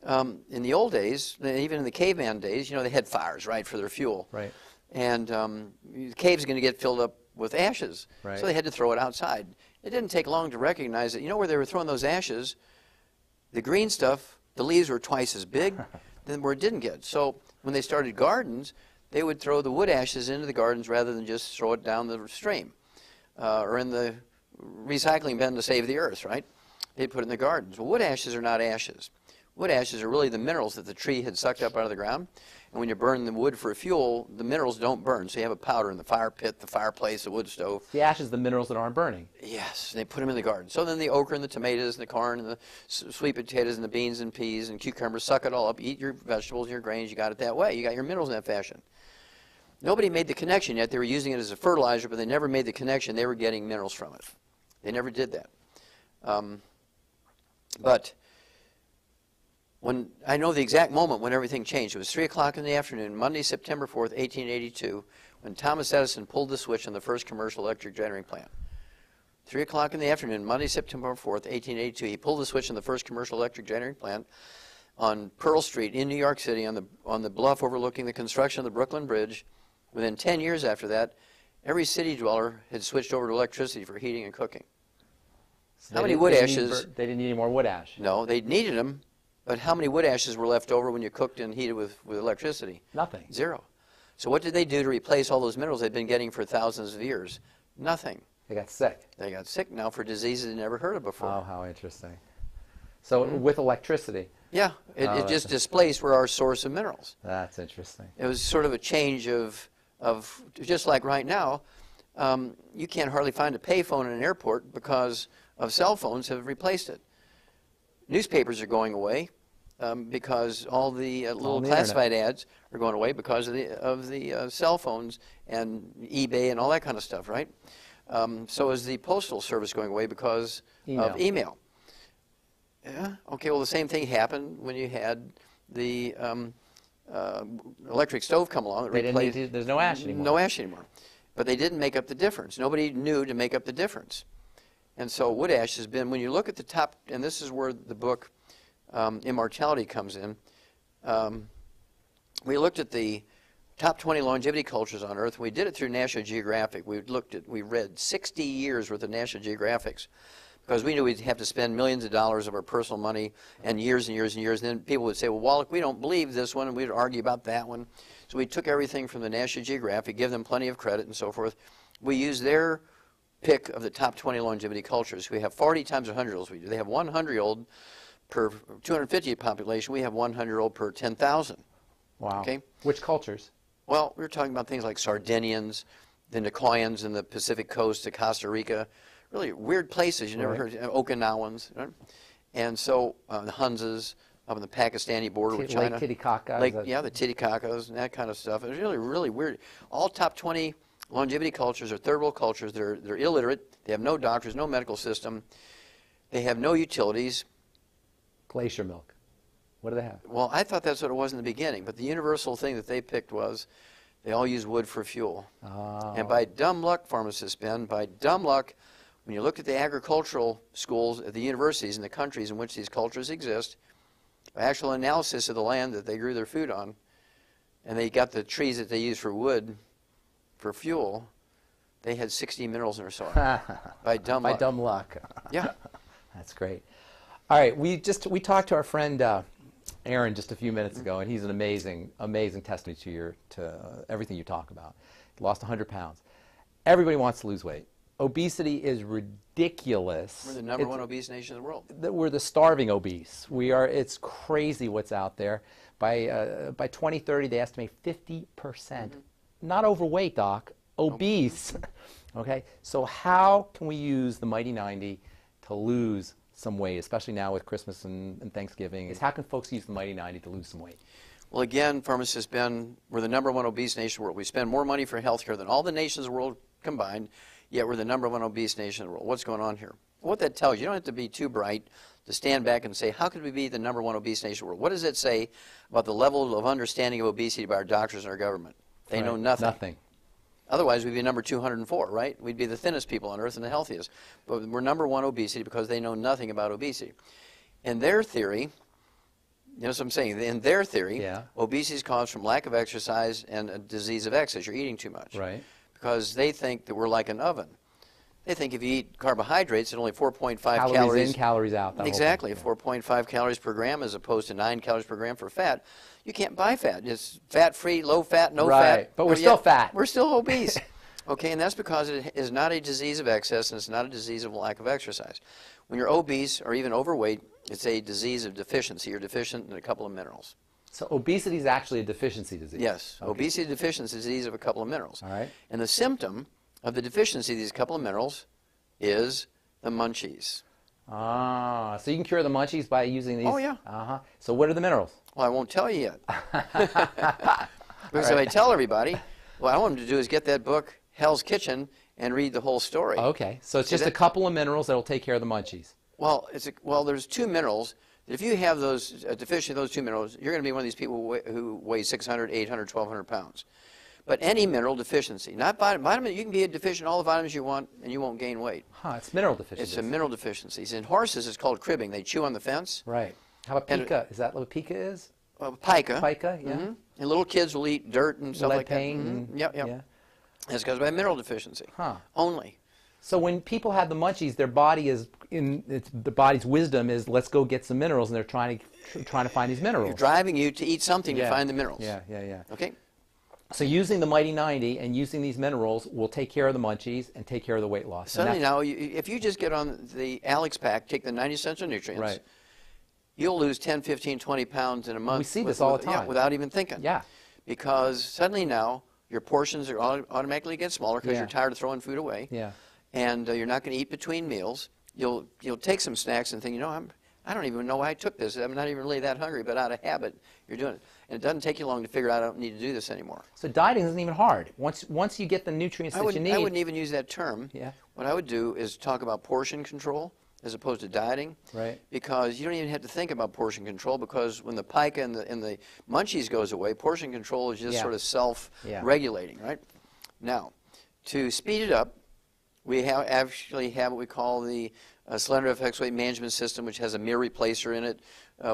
in the old days, even in the caveman days, you know, they had fires, right, for their fuel. Right. And the cave's going to get filled up with ashes. Right. So they had to throw it outside. It didn't take long to recognize that, you know, where they were throwing those ashes, the green stuff, the leaves were twice as big than where it didn't get. So when they started gardens, they would throw the wood ashes into the gardens rather than just throw it down the stream or in the recycling bin to save the earth, right? They'd put it in the gardens. Well, wood ashes are not ashes. Wood ashes are really the minerals that the tree had sucked up out of the ground. And when you burn the wood for fuel, the minerals don't burn. So you have a powder in the fire pit, the fireplace, the wood stove. The ash is the minerals that aren't burning. Yes, they put them in the garden. So then the okra and the tomatoes and the corn and the sweet potatoes and the beans and peas and cucumbers, suck it all up, eat your vegetables, your grains, you got it that way. You got your minerals in that fashion. Nobody made the connection yet. They were using it as a fertilizer, but they never made the connection they were getting minerals from it. They never did that. But when I know the exact moment when everything changed. It was 3 o'clock in the afternoon, Monday, September 4th, 1882, when Thomas Edison pulled the switch on the first commercial electric generating plant. 3 o'clock in the afternoon, Monday, September 4th, 1882, he pulled the switch on the first commercial electric generating plant on Pearl Street in New York City on the bluff overlooking the construction of the Brooklyn Bridge. Within 10 years after that, every city dweller had switched over to electricity for heating and cooking. So How many wood ashes? They didn't need any more wood ash. No, they needed them, but how many wood ashes were left over when you cooked and heated with electricity? Nothing. Zero. So what did they do to replace all those minerals they'd been getting for thousands of years? Nothing. They got sick. They got sick now for diseases they never heard of before. Oh, how interesting. So with electricity. Yeah, it just displaced were our source of minerals. That's interesting. It was sort of a change of just like right now, you can't hardly find a payphone in an airport because of cell phones have replaced it. Newspapers are going away because all the little classified ads are going away because of the cell phones and eBay and all that kind of stuff, right? So is the postal service going away because of email. Yeah. Okay. Well, the same thing happened when you had the electric stove come along. There's no ash anymore. No ash anymore. but they didn't make up the difference. Nobody knew to make up the difference. And so wood ash has been, when you look at the top, and this is where the book Immortality comes in, we looked at the top 20 longevity cultures on Earth. We did it through National Geographic. We read 60 years worth of National Geographics, because we knew we'd have to spend millions of dollars of our personal money and years and years and years. And then people would say, well, Wallach, we don't believe this one, and we'd argue about that one. So we took everything from the National Geographic, give them plenty of credit and so forth. We used their pick of the top 20 longevity cultures. We have 40 times 100-year-olds. They have 100-year-old per 250 population. We have 100-year-old per 10,000. Wow. Okay? Which cultures? Well, we were talking about things like Sardinians, the Nicoyans in the Pacific coast to Costa Rica. Really weird places you never heard. Okinawans. Right? And so the Hunzas up on the Pakistani border with China. Lake Titicaca. Yeah, the Titicacas and that kind of stuff. It was really, really weird. All top 20 longevity cultures are third world cultures. They're illiterate. They have no doctors, no medical system. They have no utilities. Glacier milk. What do they have? Well, I thought that's what it was in the beginning, but the universal thing that they picked was they all use wood for fuel. Oh. And by dumb luck, pharmacists, Ben, by dumb luck, when you look at the agricultural schools at the universities in the countries in which these cultures exist, by actual analysis of the land that they grew their food on, and they got the trees that they use for wood, for fuel, they had 60 minerals in their soil. By dumb luck. By dumb luck. Yeah. That's great. All right, we talked to our friend Aaron just a few minutes ago, and he's an amazing testimony to everything you talk about. He lost 100 pounds. Everybody wants to lose weight. Obesity is ridiculous. We're the number one obese nation in the world. We're the starving obese. It's crazy what's out there. By 2030, they estimate 50%. Not overweight, Doc, obese. Okay, so how can we use the Mighty 90 to lose some weight, especially now with Christmas and Thanksgiving? How can folks use the Mighty 90 to lose some weight? Well, again, pharmacist Ben, we're the number one obese nation in the world. We spend more money for health care than all the nations of the world combined, yet we're the number one obese nation in the world. What's going on here? What that tells you, you don't have to be too bright to stand back and say, how could we be the number one obese nation in the world? What does it say about the level of understanding of obesity by our doctors and our government? They know nothing. Nothing. Otherwise, we'd be number 204, right? We'd be the thinnest people on earth and the healthiest. But we're number one obesity because they know nothing about obesity. In their theory, you know what I'm saying? In their theory, obesity is caused from lack of exercise and a disease of excess. You're eating too much. Right. Because they think that we're like an oven. They think if you eat carbohydrates at only 4.5 calories calories in, calories out. Exactly, 4.5 calories per gram as opposed to 9 calories per gram for fat. You can't buy fat. It's fat-free, low fat, no fat. Right, but we're still fat. We're still obese. Okay, and that's because it is not a disease of excess and it's not a disease of lack of exercise. When you're obese or even overweight, it's a disease of deficiency. You're deficient in a couple of minerals. So obesity is actually a deficiency disease? Yes, okay. Obesity deficiency is a disease of a couple of minerals. All right. And the symptom of the deficiency of these couple of minerals is the munchies. Ah, so you can cure the munchies by using these? Oh, yeah. So what are the minerals? Well, I won't tell you yet. Because if I tell everybody, what I want them to do is get that book, Hell's Kitchen, and read the whole story. Okay, so it's just a couple of minerals that will take care of the munchies. Well, there's two minerals. If you have those deficiency of those two minerals, you're going to be one of these people who weigh 600, 800, 1,200 pounds. But any mineral deficiency, not vitamin, you can be deficient in all the vitamins you want, and you won't gain weight. Huh, it's mineral deficiency. It's a mineral deficiency. In horses, it's called cribbing. They chew on the fence. Right. How about pica? Is that what pica is? Pica. Pica, yeah. And little kids will eat dirt and stuff like that. Lead paint. Yep. Yeah. It's because of a mineral deficiency. Huh. Only. So when people have the munchies, their body is the body's wisdom is let's go get some minerals, and they're trying to find these minerals. You're driving you to eat something to find the minerals. Yeah. Okay. So using the Mighty 90 and using these minerals will take care of the munchies and take care of the weight loss. Suddenly now, if you just get on the Alex Pack, take the 90 essential nutrients, right, you'll lose 10, 15, 20 pounds in a month. We see this all the time. Yeah, without even thinking. Yeah. Because suddenly now, your portions are automatically get smaller because you're tired of throwing food away. Yeah. And you're not going to eat between meals. You'll take some snacks and think, I don't even know why I took this. I'm not even really that hungry, but out of habit, you're doing it. And it doesn't take you long to figure out I don't need to do this anymore. So dieting isn't even hard. Once you get the nutrients that you need. I wouldn't even use that term. Yeah. What I would do is talk about portion control as opposed to dieting. Right. Because you don't even have to think about portion control, because when the pica and the munchies goes away, portion control is just sort of self-regulating, right? Now, To speed it up, we actually have what we call the Slender FX Weight Management System, which has a meal replacer in it,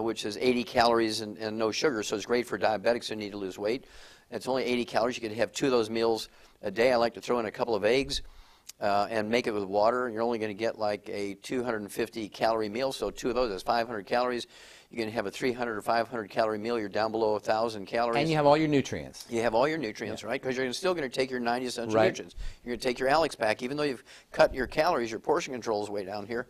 which is 80 calories and no sugar, so it's great for diabetics who need to lose weight. It's only 80 calories. You can have 2 of those meals a day. I like to throw in a couple of eggs and make it with water. You're only going to get like a 250 calorie meal, so 2 of those is 500 calories. You're going to have a 300 or 500 calorie meal. You're down below 1,000 calories. And you have all your nutrients. You have all your nutrients, right? Because you're still going to take your 90 essential nutrients. You're going to take your Alex pack, even though you've cut your calories, your portion control is way down here,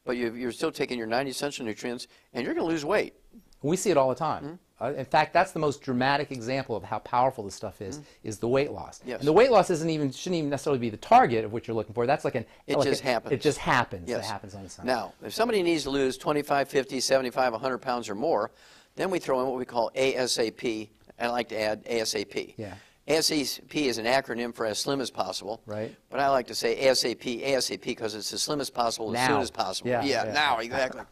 but you're still taking your 90 essential nutrients, and you're going to lose weight. We see it all the time. In fact, that's the most dramatic example of how powerful this stuff is the weight loss. Yes. And the weight loss shouldn't even necessarily be the target of what you're looking for. That's like It just happens. It just happens. Yes. It happens on its own. Now, if somebody needs to lose 25, 50, 75, 100 pounds or more, then we throw in what we call ASAP. I like to add ASAP. Yeah. ASAP is an acronym for as slim as possible. Right. But I like to say ASAP because it's as slim as possible, as soon as possible. Yeah, now, exactly.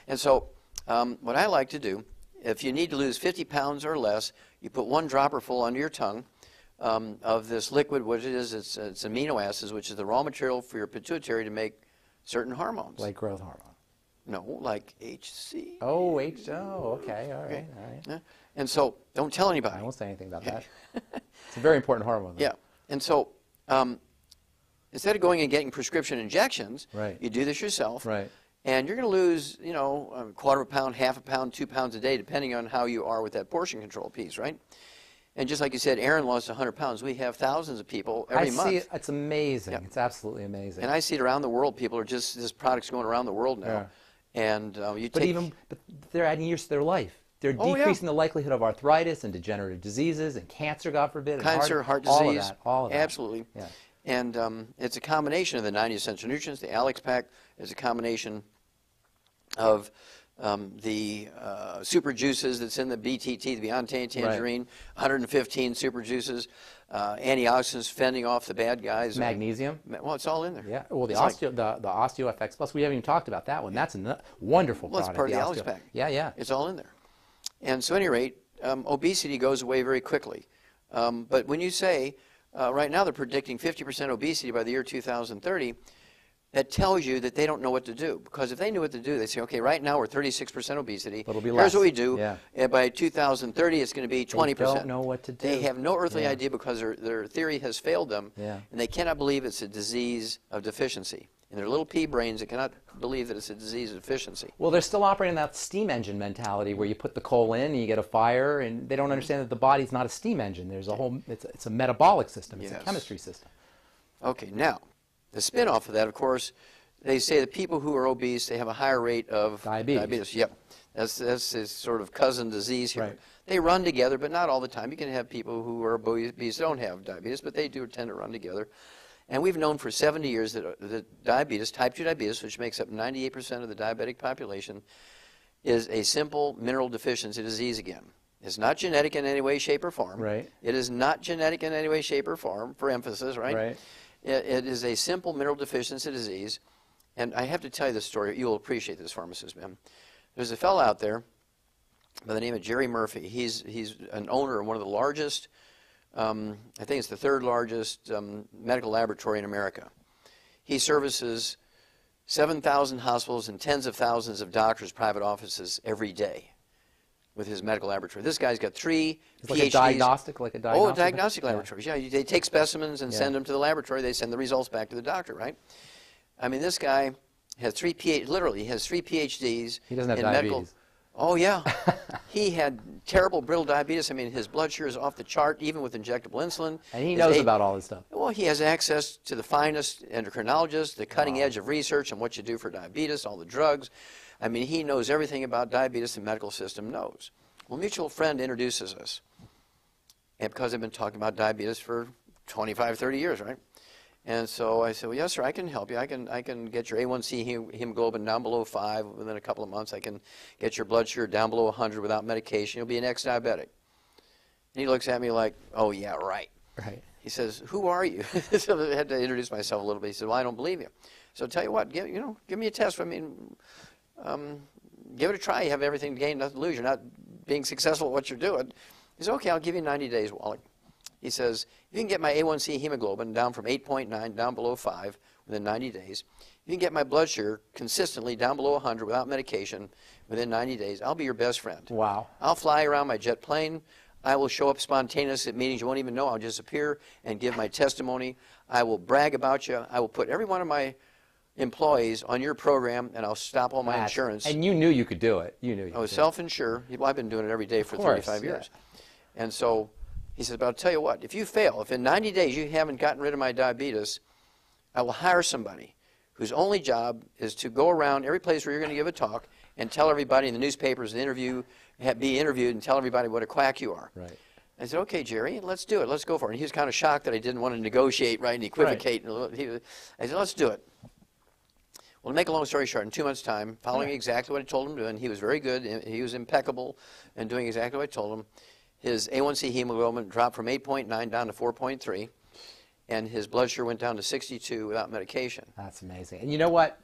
And so what I like to do, if you need to lose 50 pounds or less, you put 1 dropper full under your tongue of this liquid, what it is, it's amino acids, which is the raw material for your pituitary to make certain hormones. Like growth hormone. No, like HC. Oh, okay, all right. Yeah. And so, don't tell anybody. I won't say anything about that. It's a very important hormone. Yeah. And so, instead of going and getting prescription injections, Right. you do this yourself. Right. And you're going to lose, you know, a quarter of a pound, half a pound, 2 pounds a day, depending on how you are with that portion control piece, right? And just like you said, Aaron lost 100 pounds. We have thousands of people every month. I see it. It's amazing. Yeah. It's absolutely amazing. And I see it around the world. People are just, this product's going around the world now. Yeah. And But they're adding years to their life. They're decreasing the likelihood of arthritis and degenerative diseases and cancer, God forbid. Cancer, heart disease. All of that. Absolutely. Yeah. And it's a combination of the 90 essential nutrients. The Alex pack is a combination of the super juices that's in the BTT, the Beyond Tangy Tangerine, 115 super juices, antioxidants fending off the bad guys. Magnesium. Well, it's all in there. Yeah. Well, the It's like- Osteo FX Plus, we haven't even talked about that one. That's a wonderful Well, product. it's part of the Alex Osteo. pack. Yeah, yeah. It's all in there. And so at any rate, obesity goes away very quickly. But when you say, right now they're predicting 50% obesity by the year 2030, that tells you that they don't know what to do. Because if they knew what to do, they'd say, okay, right now we're 36% obesity. But it'll be Here's less. what we do. Yeah. And by 2030, it's going to be 20%. They don't know what to do. They have no earthly Yeah. idea because their theory has failed them. Yeah. And they cannot believe it's a disease of deficiency. In their little pea brains, they cannot believe that it's a disease of deficiency. Well, they're still operating that steam engine mentality where you put the coal in and you get a fire, and they don't understand that the body's not a steam engine. There's a whole, it's a metabolic system. It's a Yes. chemistry system. Okay, now, the spin-off of that, of course, they say that people who are obese, they have a higher rate of Diabetes. Yep, that's this sort of cousin disease here. Right. They run together, but not all the time. You can have people who are obese don't have diabetes, but they do tend to run together. And we've known for 70 years that diabetes, type 2 diabetes, which makes up 98% of the diabetic population, is a simple mineral deficiency disease again. It's not genetic in any way, shape, or form. Right. It is not genetic in any way, shape, or form, for emphasis, right? Right. It is a simple mineral deficiency disease. And I have to tell you this story. You'll appreciate this, pharmacist man. There's a fellow out there by the name of Jerry Murphy. He's an owner of one of the largest, I think it's the 3rd largest medical laboratory in America. He services 7,000 hospitals and tens of thousands of doctors' private offices every day with his medical laboratory. This guy's got 3 It's PhDs. like a diagnostic Oh, diagnostic laboratories. Yeah, they take specimens and Yeah. send them to the laboratory. They send the results back to the doctor, right? I mean, this guy has 3 literally, he has 3 PhDs. He doesn't have in diabetes. medical. Oh, yeah. He had terrible brittle diabetes. I mean, his blood sugar is off the chart, even with injectable insulin. And he His knows about all this stuff. Well, he has access to the finest endocrinologists, the cutting edge of research on what you do for diabetes, all the drugs. I mean, he knows everything about diabetes the medical system knows. Well, a mutual friend introduces us. And because I've been talking about diabetes for 25, 30 years, right? And so I said, well, yes, sir, I can help you. I can get your A1C hemoglobin down below 5 within a couple of months. I can get your blood sugar down below 100 without medication. You'll be an ex-diabetic. And he looks at me like, oh, yeah, right. Right. He says, who are you? So I had to introduce myself a little bit. He said, well, I don't believe you. So tell you what, give me a test. I mean, give it a try. You have everything to gain, nothing to lose. You're not being successful at what you're doing. He said, okay, I'll give you 90 days, Wally. He says, if you can get my A1C hemoglobin down from 8.9 down below 5 within 90 days, if you can get my blood sugar consistently down below 100 without medication within 90 days, I'll be your best friend. Wow. I'll fly around my jet plane. I will show up spontaneous at meetings you won't even know. I'll just appear and give my testimony. I will brag about you. I will put every one of my employees on your program, and I'll stop all my insurance. And you knew you could do it. You knew you I was could. self-insured. Well, I've been doing it every day for 35 years. And so he says, but I'll tell you what, if you fail, if in 90 days you haven't gotten rid of my diabetes, I will hire somebody whose only job is to go around every place where you're going to give a talk and tell everybody in the newspapers, be interviewed and tell everybody what a quack you are. Right. I said, okay, Jerry, let's do it. Let's go for it. And he was kind of shocked that I didn't want to negotiate, right, and equivocate. Right. I said, let's do it. Well, to make a long story short, in 2 months' time, following exactly what I told him to do, and he was very good, he was impeccable in doing exactly what I told him, his A1C hemoglobin dropped from 8.9 down to 4.3, and his blood sugar went down to 62 without medication. That's amazing. And you know what?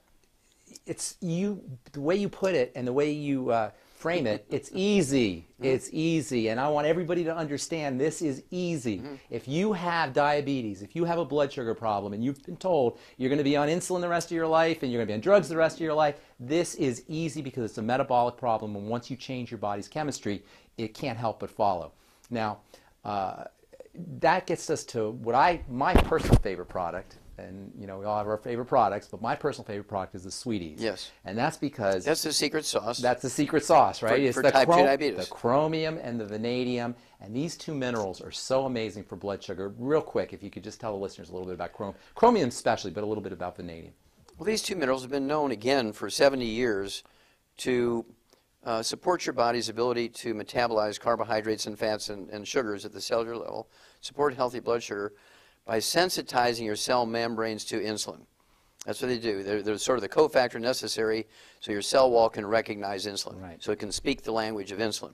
It's the way you put it and the way you frame it, it's easy. It's easy. And I want everybody to understand this is easy. If you have diabetes, if you have a blood sugar problem, and you've been told you're going to be on insulin the rest of your life and you're going to be on drugs the rest of your life, this is easy because it's a metabolic problem. And once you change your body's chemistry, it can't help but follow. Now, that gets us to what my personal favorite product. And, you know, we all have our favorite products, but my personal favorite product is the Sweeties. Yes. And that's because... That's the secret sauce. That's the secret sauce, right? It's for the type 2 diabetes. The chromium and the vanadium. And these two minerals are so amazing for blood sugar. Real quick, if you could just tell the listeners a little bit about chromium especially, but a little bit about vanadium. Well, these two minerals have been known, again, for 70 years to support your body's ability to metabolize carbohydrates and fats and sugars at the cellular level, support healthy blood sugar, by sensitizing your cell membranes to insulin. That's what they do. They're sort of the cofactor necessary so your cell wall can recognize insulin, right. So it can speak the language of insulin.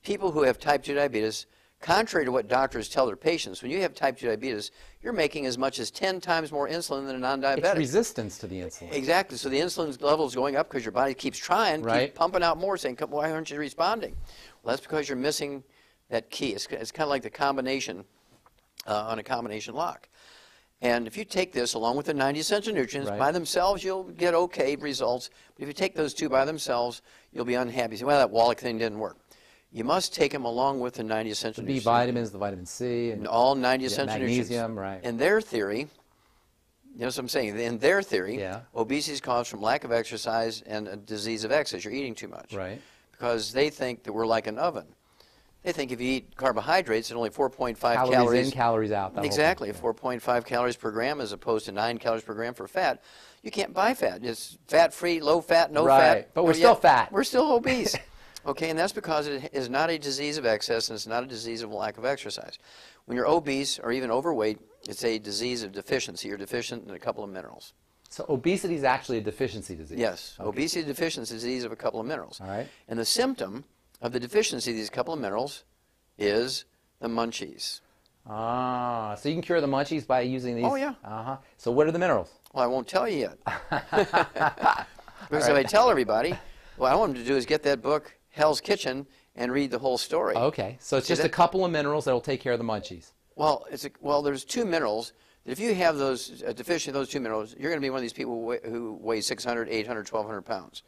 People who have type 2 diabetes, contrary to what doctors tell their patients, when you have type 2 diabetes, you're making as much as 10 times more insulin than a non-diabetic. It's resistance to the insulin. Exactly. So the insulin level is going up because your body keeps trying, right. keeps pumping out more, saying, why aren't you responding? Well, that's because you're missing that key. It's kind of like the combination on a combination lock. And if you take this along with the 90 essential nutrients, right. by themselves you'll get okay results. But if you take those two by themselves, you'll be unhappy. You say, well, that Wallach thing didn't work. You must take them along with the 90 essential nutrients. The B vitamins, the vitamin C. And all 90 essential magnesium, nutrients. right. In their theory, you know what I'm saying? In their theory, yeah. obesity is caused from lack of exercise and a disease of excess. You're eating too much. Right. Because they think that we're like an oven. They think if you eat carbohydrates at only 4.5 calories calories in, calories out. Exactly, 4.5 calories per gram as opposed to 9 calories per gram for fat. You can't buy fat. It's fat-free, low fat, no right. fat. But we're still fat. We're still obese. Okay, and that's because it is not a disease of excess and it's not a disease of lack of exercise. When you're obese or even overweight, it's a disease of deficiency. You're deficient in a couple of minerals. So obesity is actually a deficiency disease? Yes. Okay. Obesity deficiency is a disease of a couple of minerals. All right. And the symptom of the deficiency of these couple of minerals is the munchies. Ah, so you can cure the munchies by using these? Oh, yeah. Uh-huh. So what are the minerals? Well, I won't tell you yet. Because right. if I tell everybody, what I want them to do is get that book, Hell's Kitchen, and read the whole story. Okay, so it's just a couple of minerals that will take care of the munchies. Well, there's two minerals. If you have those deficient those two minerals, you're going to be one of these people who weighs 600, 800, 1,200 pounds.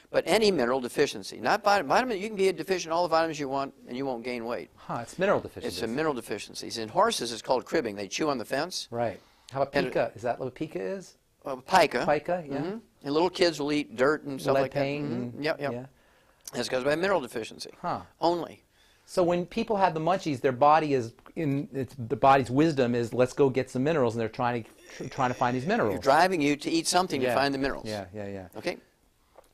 But any mineral deficiency, not vitamin, you can be deficient in all the vitamins you want and you won't gain weight. Huh, it's mineral deficiency. It's a mineral deficiency. In horses, it's called cribbing. They chew on the fence. Right. How about pica? Is that what pica is? Pica. Pica, yeah. Mm-hmm. And little kids will eat dirt and stuff lead like paint that. Mm-hmm. Yep. Yeah. That's because of a mineral deficiency. Huh. Only. So when people have the munchies, their body is the body's wisdom is let's go get some minerals, and they're trying to find these minerals. You're driving you to eat something to find the minerals. Yeah. Okay.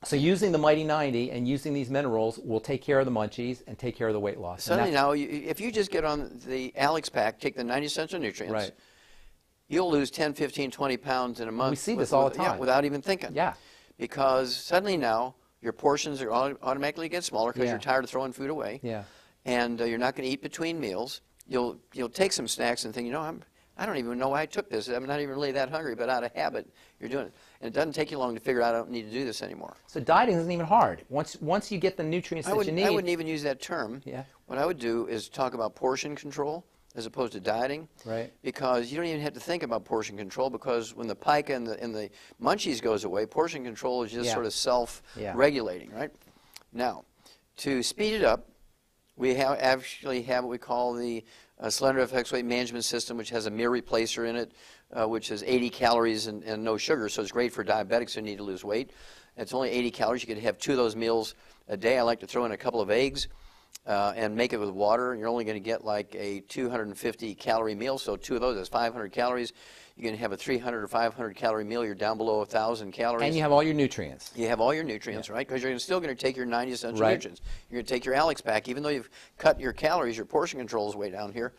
So using the Mighty 90 and using these minerals will take care of the munchies and take care of the weight loss. Suddenly now, if you just get on the Alex Pack, take the 90 essential nutrients, right. You'll lose 10, 15, 20 pounds in a month. We see this all the time. Yeah, without even thinking. Yeah. Because suddenly now, your portions are automatically get smaller because you're tired of throwing food away. Yeah. And you're not going to eat between meals. You'll take some snacks and think, I don't even know why I took this. I'm not even really that hungry, but out of habit, you're doing it. And it doesn't take you long to figure out I don't need to do this anymore. So dieting isn't even hard. Once you get the nutrients that you need. I wouldn't even use that term. Yeah. What I would do is talk about portion control as opposed to dieting. Right. Because you don't even have to think about portion control, because when the pica and the munchies goes away, portion control is just sort of self-regulating, right? Now, to speed it up, we actually have what we call the Slender FX Weight Management System, which has a meal replacer in it, which is 80 calories and no sugar, so it's great for diabetics who need to lose weight. It's only 80 calories. You could have 2 of those meals a day. I like to throw in a couple of eggs and make it with water. You're only going to get like a 250 calorie meal, so 2 of those is 500 calories. You can have a 300 or 500 calorie meal. You're down below 1,000 calories. And you have all your nutrients. You have all your nutrients, right? Because you're still going to take your 90 essential nutrients. You're going to take your Alex pack, even though you've cut your calories, your portion control is way down here,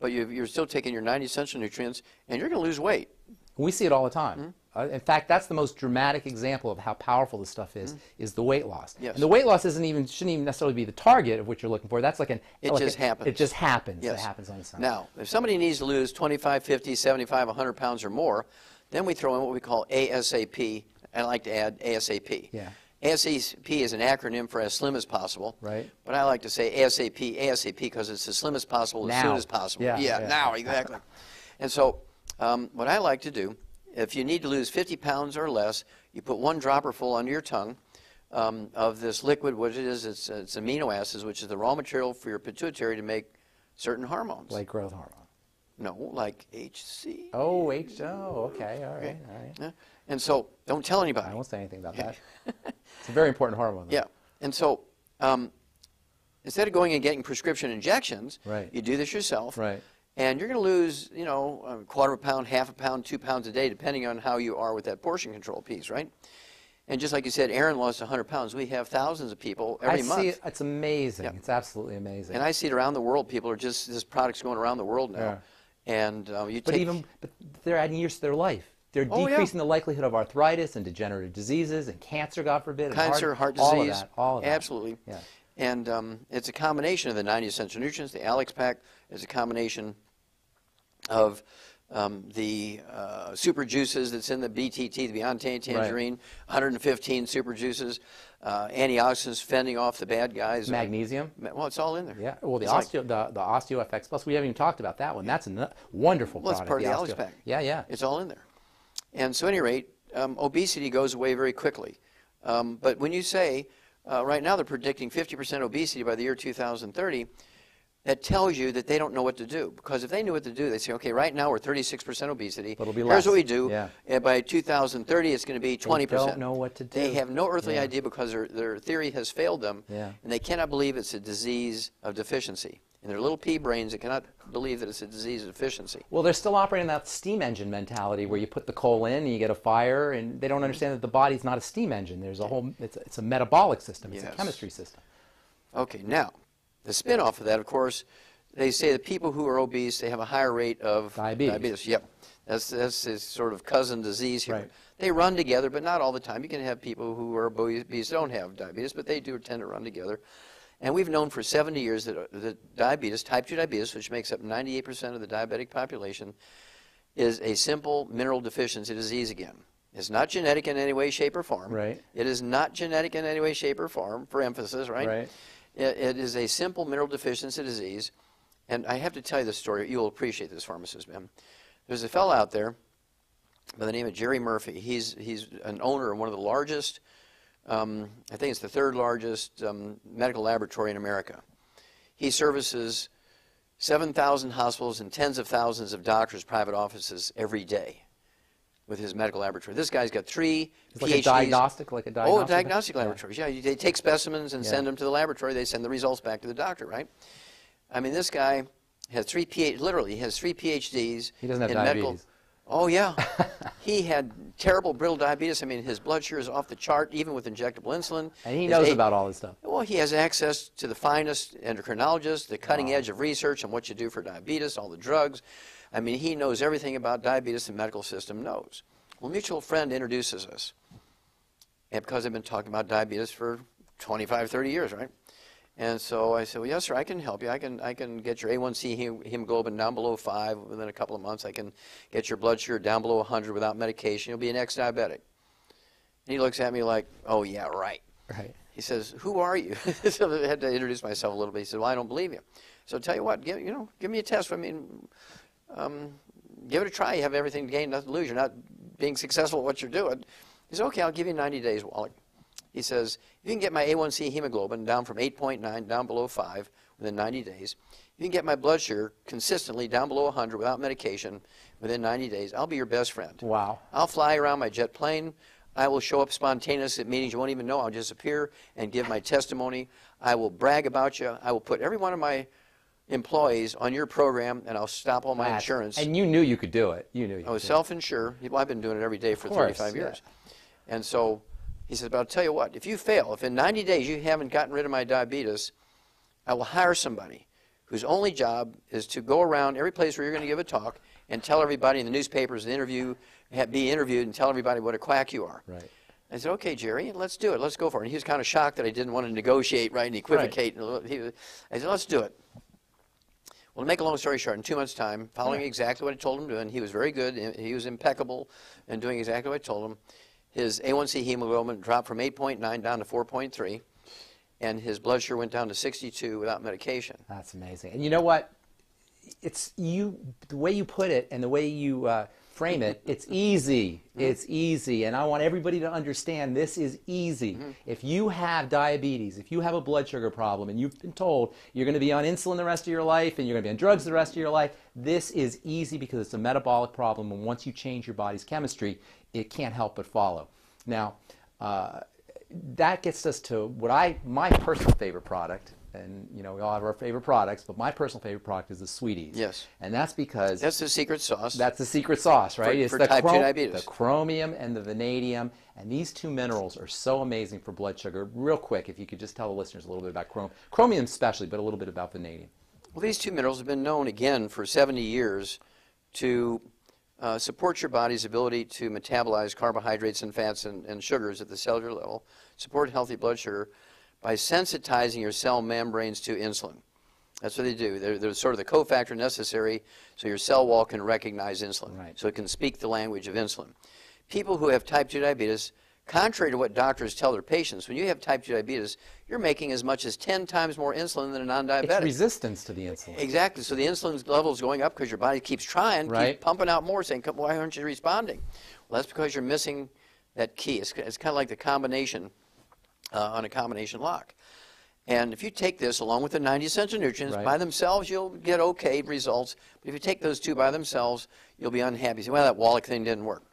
but you're still taking your 90 essential nutrients, and you're going to lose weight. We see it all the time. In fact, that's the most dramatic example of how powerful this stuff is the weight loss. Yes. And the weight loss shouldn't even necessarily be the target of what you're looking for. That's like It just happens. It just happens. Yes. It happens on its own. Now, if somebody needs to lose 25, 50, 75, 100 pounds or more, then we throw in what we call ASAP. I like to add ASAP. Yeah. ASAP is an acronym for as slim as possible. Right. But I like to say ASAP because it's as slim as possible, as soon as possible. Yeah. Now, exactly. And so what I like to do, if you need to lose 50 pounds or less, you put 1 dropper full under your tongue of this liquid, what it is, it's amino acids, which is the raw material for your pituitary to make certain hormones. Like growth hormone. No, like HC. Oh, okay, all right. Yeah. And so, don't tell anybody. I won't say anything about that. It's a very important hormone, though. Yeah. And so, instead of going and getting prescription injections, Right. you do this yourself. Right. And you're going to lose, you know, a quarter of a pound, half a pound, 2 pounds a day, depending on how you are with that portion control piece, right? And just like you said, Aaron lost 100 pounds. We have thousands of people every month. I see it. It's amazing. Yeah. It's absolutely amazing. And I see it around the world. People are just, this product's going around the world now. Yeah. And but they're adding years to their life. They're decreasing the likelihood of arthritis and degenerative diseases and cancer, God forbid. Cancer, heart disease. All of that. Absolutely. Yeah. And it's a combination of the 90 essential nutrients. The Alex pack is a combination of the super juices that's in the BTT, the Beyond Tangy Tangerine, 115 super juices, antioxidants fending off the bad guys. Magnesium. Well, it's all in there. Yeah. Well, the OsteoFX Plus, we haven't even talked about that one. That's a wonderful well, product. It's part of the Alex pack. Yeah. It's all in there. And so at any rate, obesity goes away very quickly. But when you say, right now they're predicting 50% obesity by the year 2030, that tells you that they don't know what to do. Because if they knew what to do, they'd say, okay, right now we're 36% obesity. But it'll be Here's less. what we do. Yeah. And by 2030, it's going to be 20%. They don't know what to do. They have no earthly idea because their theory has failed them. Yeah. And they cannot believe it's a disease of deficiency. In their little pea brains, they cannot believe that it's a disease of deficiency. Well, they're still operating that steam engine mentality where you put the coal in and you get a fire, and they don't understand that the body's not a steam engine. There's a whole, it's a metabolic system. It's a chemistry system. Okay, now, the spin-off of that, of course, they say that people who are obese, they have a higher rate of diabetes. Yep. That's this sort of cousin disease here. Right. They run together, but not all the time. You can have people who are obese don't have diabetes, but they do tend to run together. And we've known for 70 years that diabetes, type 2 diabetes, which makes up 98% of the diabetic population, is a simple mineral deficiency disease again. It's not genetic in any way, shape, or form. Right. It is not genetic in any way, shape, or form, for emphasis, right? Right. It is a simple mineral deficiency disease. And I have to tell you this story. You'll appreciate this, pharmacist man. There's a fellow out there by the name of Jerry Murphy. He's an owner of one of the largest, I think it's the 3rd largest medical laboratory in America. He services 7,000 hospitals and tens of thousands of doctors' private offices every day with his medical laboratory. This guy's got 3 PhDs. Like a diagnostic Oh, diagnostic laboratories. Yeah, they take specimens and send them to the laboratory. They send the results back to the doctor, right? I mean, this guy has 3 literally, he has 3 PhDs. He doesn't have in diabetes. Medical. Oh, yeah. He had terrible brittle diabetes. I mean, his blood sugar is off the chart, even with injectable insulin. And he knows about all this stuff. Well, he has access to the finest endocrinologists, the cutting edge of research on what you do for diabetes, all the drugs. I mean, he knows everything about diabetes the medical system knows. Well, a mutual friend introduces us. And because I've been talking about diabetes for 25, 30 years, right? And so I said, well, yes, sir, I can help you. I can get your A1C hemoglobin down below 5 within a couple of months. I can get your blood sugar down below 100 without medication. You'll be an ex-diabetic. And he looks at me like, oh, yeah, right. Right. He says, "Who are you?" So I had to introduce myself a little bit. He said, "Well, I don't believe you." So tell you what, give me a test. I mean, give it a try. You have everything to gain, nothing to lose. You're not being successful at what you're doing. He said, "Okay, I'll give you 90 days, Wally." He says, "If you can get my A1C hemoglobin down from 8.9 down below 5 within 90 days, if you can get my blood sugar consistently down below 100 without medication within 90 days, I'll be your best friend. Wow. I'll fly around my jet plane. I will show up spontaneous at meetings you won't even know. I'll just appear and give my testimony. I will brag about you. I will put every one of my employees on your program, and I'll stop all my insurance." And you knew you could do it. You knew you I was could. self-insured. Well, I've been doing it every day for 35 years. And so he said, "But I'll tell you what, if you fail, if in 90 days you haven't gotten rid of my diabetes, I will hire somebody whose only job is to go around every place where you're going to give a talk and tell everybody in the newspapers, be interviewed and tell everybody what a quack you are." Right. I said, "Okay, Jerry, let's do it. Let's go for it." And he was kind of shocked that I didn't want to negotiate, right, and equivocate. Right. I said, "Let's do it." Well, to make a long story short, in 2 months' time, following exactly what I told him to do, and he was very good. He was impeccable in doing exactly what I told him. His A1C hemoglobin dropped from 8.9 down to 4.3, and his blood sugar went down to 62 without medication. That's amazing. And you know what? It's the way you put it and the way you frame it, it's easy. It's easy. And I want everybody to understand this is easy. If you have diabetes, if you have a blood sugar problem, and you've been told you're going to be on insulin the rest of your life and you're going to be on drugs the rest of your life, this is easy because it's a metabolic problem. And once you change your body's chemistry, it can't help but follow. Now, that gets us to my personal favorite product. And, we all have our favorite products, but my personal favorite product is the Sweeties. Yes. And that's because... That's the secret sauce. That's the secret sauce, right? For it's type 2 diabetes. The chromium and the vanadium. And these two minerals are so amazing for blood sugar. Real quick, if you could just tell the listeners a little bit about chromium especially, but a little bit about vanadium. Well, these two minerals have been known, again, for 70 years to support your body's ability to metabolize carbohydrates and fats and sugars at the cellular level, support healthy blood sugar, by sensitizing your cell membranes to insulin. That's what they do. They're sort of the cofactor necessary so your cell wall can recognize insulin, right. so it can speak the language of insulin. People who have type 2 diabetes, contrary to what doctors tell their patients, when you have type 2 diabetes, you're making as much as 10 times more insulin than a non-diabetic. It's resistance to the insulin. Exactly. So the insulin level is going up because your body keeps trying, right. keeps pumping out more, saying, "Why aren't you responding?" Well, that's because you're missing that key. It's kind of like the combination on a combination lock. And if you take this along with the 90 essential nutrients, right. by themselves you'll get okay results. But if you take those two by themselves, you'll be unhappy. You say, "Well, that Wallach thing didn't work."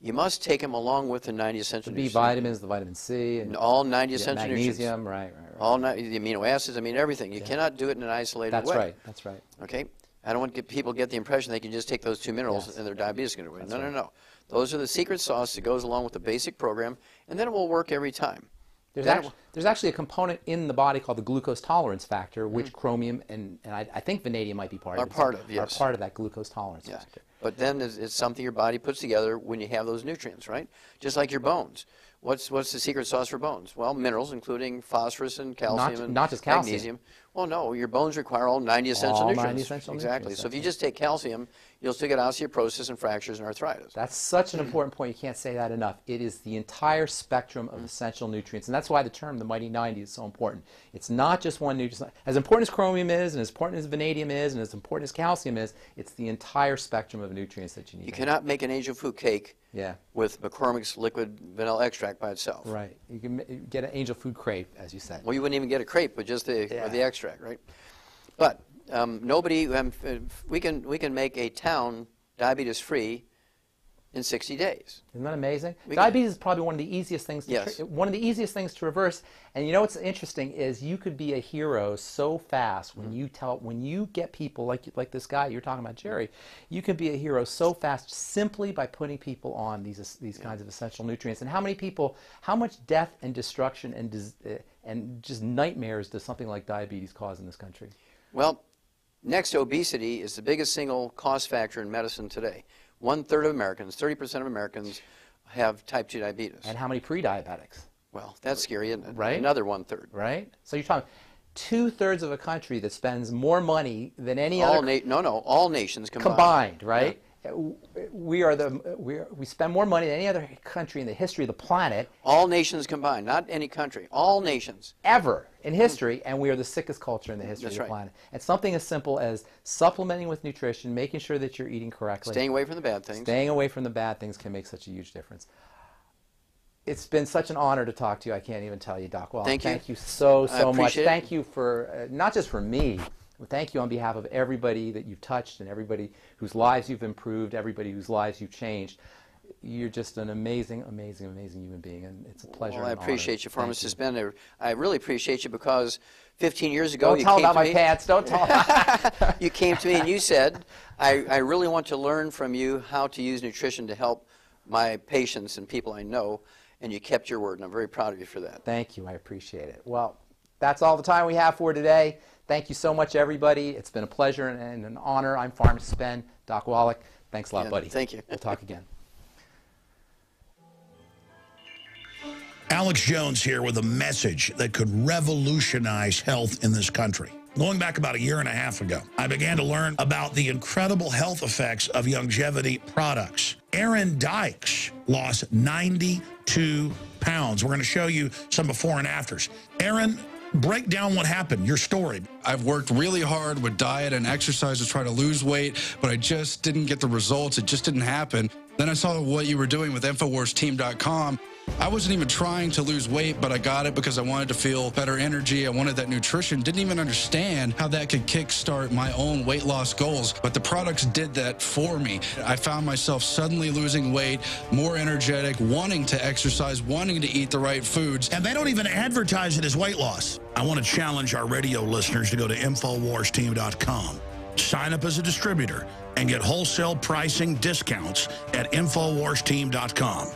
You must take them along with the 90 essential nutrients. The B vitamins, the vitamin C. And all 90 essential nutrients. Magnesium, right. All the amino acids, everything. You cannot do it in an isolated way. That's right. Okay? I don't want people to get the impression they can just take those two minerals and their diabetes is going to go away. No. Those are the secret sauce that goes along with the basic program, and then it will work every time. There's actually a component in the body called the glucose tolerance factor, which chromium and I think vanadium might be part of. Are part of that glucose tolerance factor. But then it's something your body puts together when you have those nutrients, right? Just like your bones. What's the secret sauce for bones? Well, minerals, including phosphorus and calcium and not just calcium. Magnesium. Well, no, your bones require all 90 essential nutrients. 90 essential exactly. nutrients. So if you just take calcium, you'll still get osteoporosis and fractures and arthritis. That's such an important point. You can't say that enough. It is the entire spectrum of essential nutrients, and that's why the term the mighty 90 is so important. It's not just one nutrient. As important as chromium is, and as important as vanadium is, and as important as calcium is, it's the entire spectrum of nutrients that you need. You cannot make an angel food cake with McCormick's liquid vanilla extract by itself. Right. You can get an angel food crepe, as you said. Well, you wouldn't even get a crepe with just the extract, right? But we can make a town diabetes-free in 60 days. Isn't that amazing? Diabetes is probably one of the easiest things to reverse. And you know what's interesting is you could be a hero so fast when you get people like this guy you're talking about, Jerry. You can be a hero so fast simply by putting people on these kinds of essential nutrients. And how much death and destruction and just nightmares does something like diabetes cause in this country? Well, next to obesity is the biggest single cost factor in medicine today. 1/3 of Americans, 30% of Americans have type 2 diabetes. And how many pre-diabetics? Well, that's scary, isn't it? Right? Another 1/3. Right? So you're talking 2/3 of a country that spends more money than any other... all nations combined. Combined, right? we spend more money than any other country in the history of the planet. All nations combined, not any country. All nations. Ever in history, and we are the sickest culture in the history of the planet. And something as simple as supplementing with nutrition, making sure that you're eating correctly. Staying away from the bad things. Staying away from the bad things can make such a huge difference. It's been such an honor to talk to you. I can't even tell you, Doc. Well, thank you so much. Thank you for, not just for me, but thank you on behalf of everybody that you've touched and everybody whose lives you've improved, everybody whose lives you've changed. You're just an amazing, amazing, amazing human being, and it's a pleasure. Well, I appreciate you, Pharmacist Ben. I really appreciate you because 15 years ago you came to me. Don't tell about my pants. Don't tell. You came to me and you said, I really want to learn from you how to use nutrition to help my patients and people I know, and you kept your word, and I'm very proud of you for that. Thank you. I appreciate it. Well, that's all the time we have for today. Thank you so much, everybody. It's been a pleasure and an honor. I'm Pharmacist Ben, Doc Wallach. Thanks a lot, buddy. Thank you. We'll talk again. Alex Jones here with a message that could revolutionize health in this country. Going back about a year and a half ago, I began to learn about the incredible health effects of Youngevity products. Aaron Dykes lost 92 pounds. We're going to show you some before and afters. Aaron, break down what happened, your story. I've worked really hard with diet and exercise to try to lose weight, but I just didn't get the results. It just didn't happen. Then I saw what you were doing with InfoWarsTeam.com. I wasn't even trying to lose weight, but I got it because I wanted to feel better energy. I wanted that nutrition. Didn't even understand how that could kickstart my own weight loss goals. But the products did that for me. I found myself suddenly losing weight, more energetic, wanting to exercise, wanting to eat the right foods. And they don't even advertise it as weight loss. I want to challenge our radio listeners to go to InfoWarsTeam.com. Sign up as a distributor and get wholesale pricing discounts at InfoWarsTeam.com.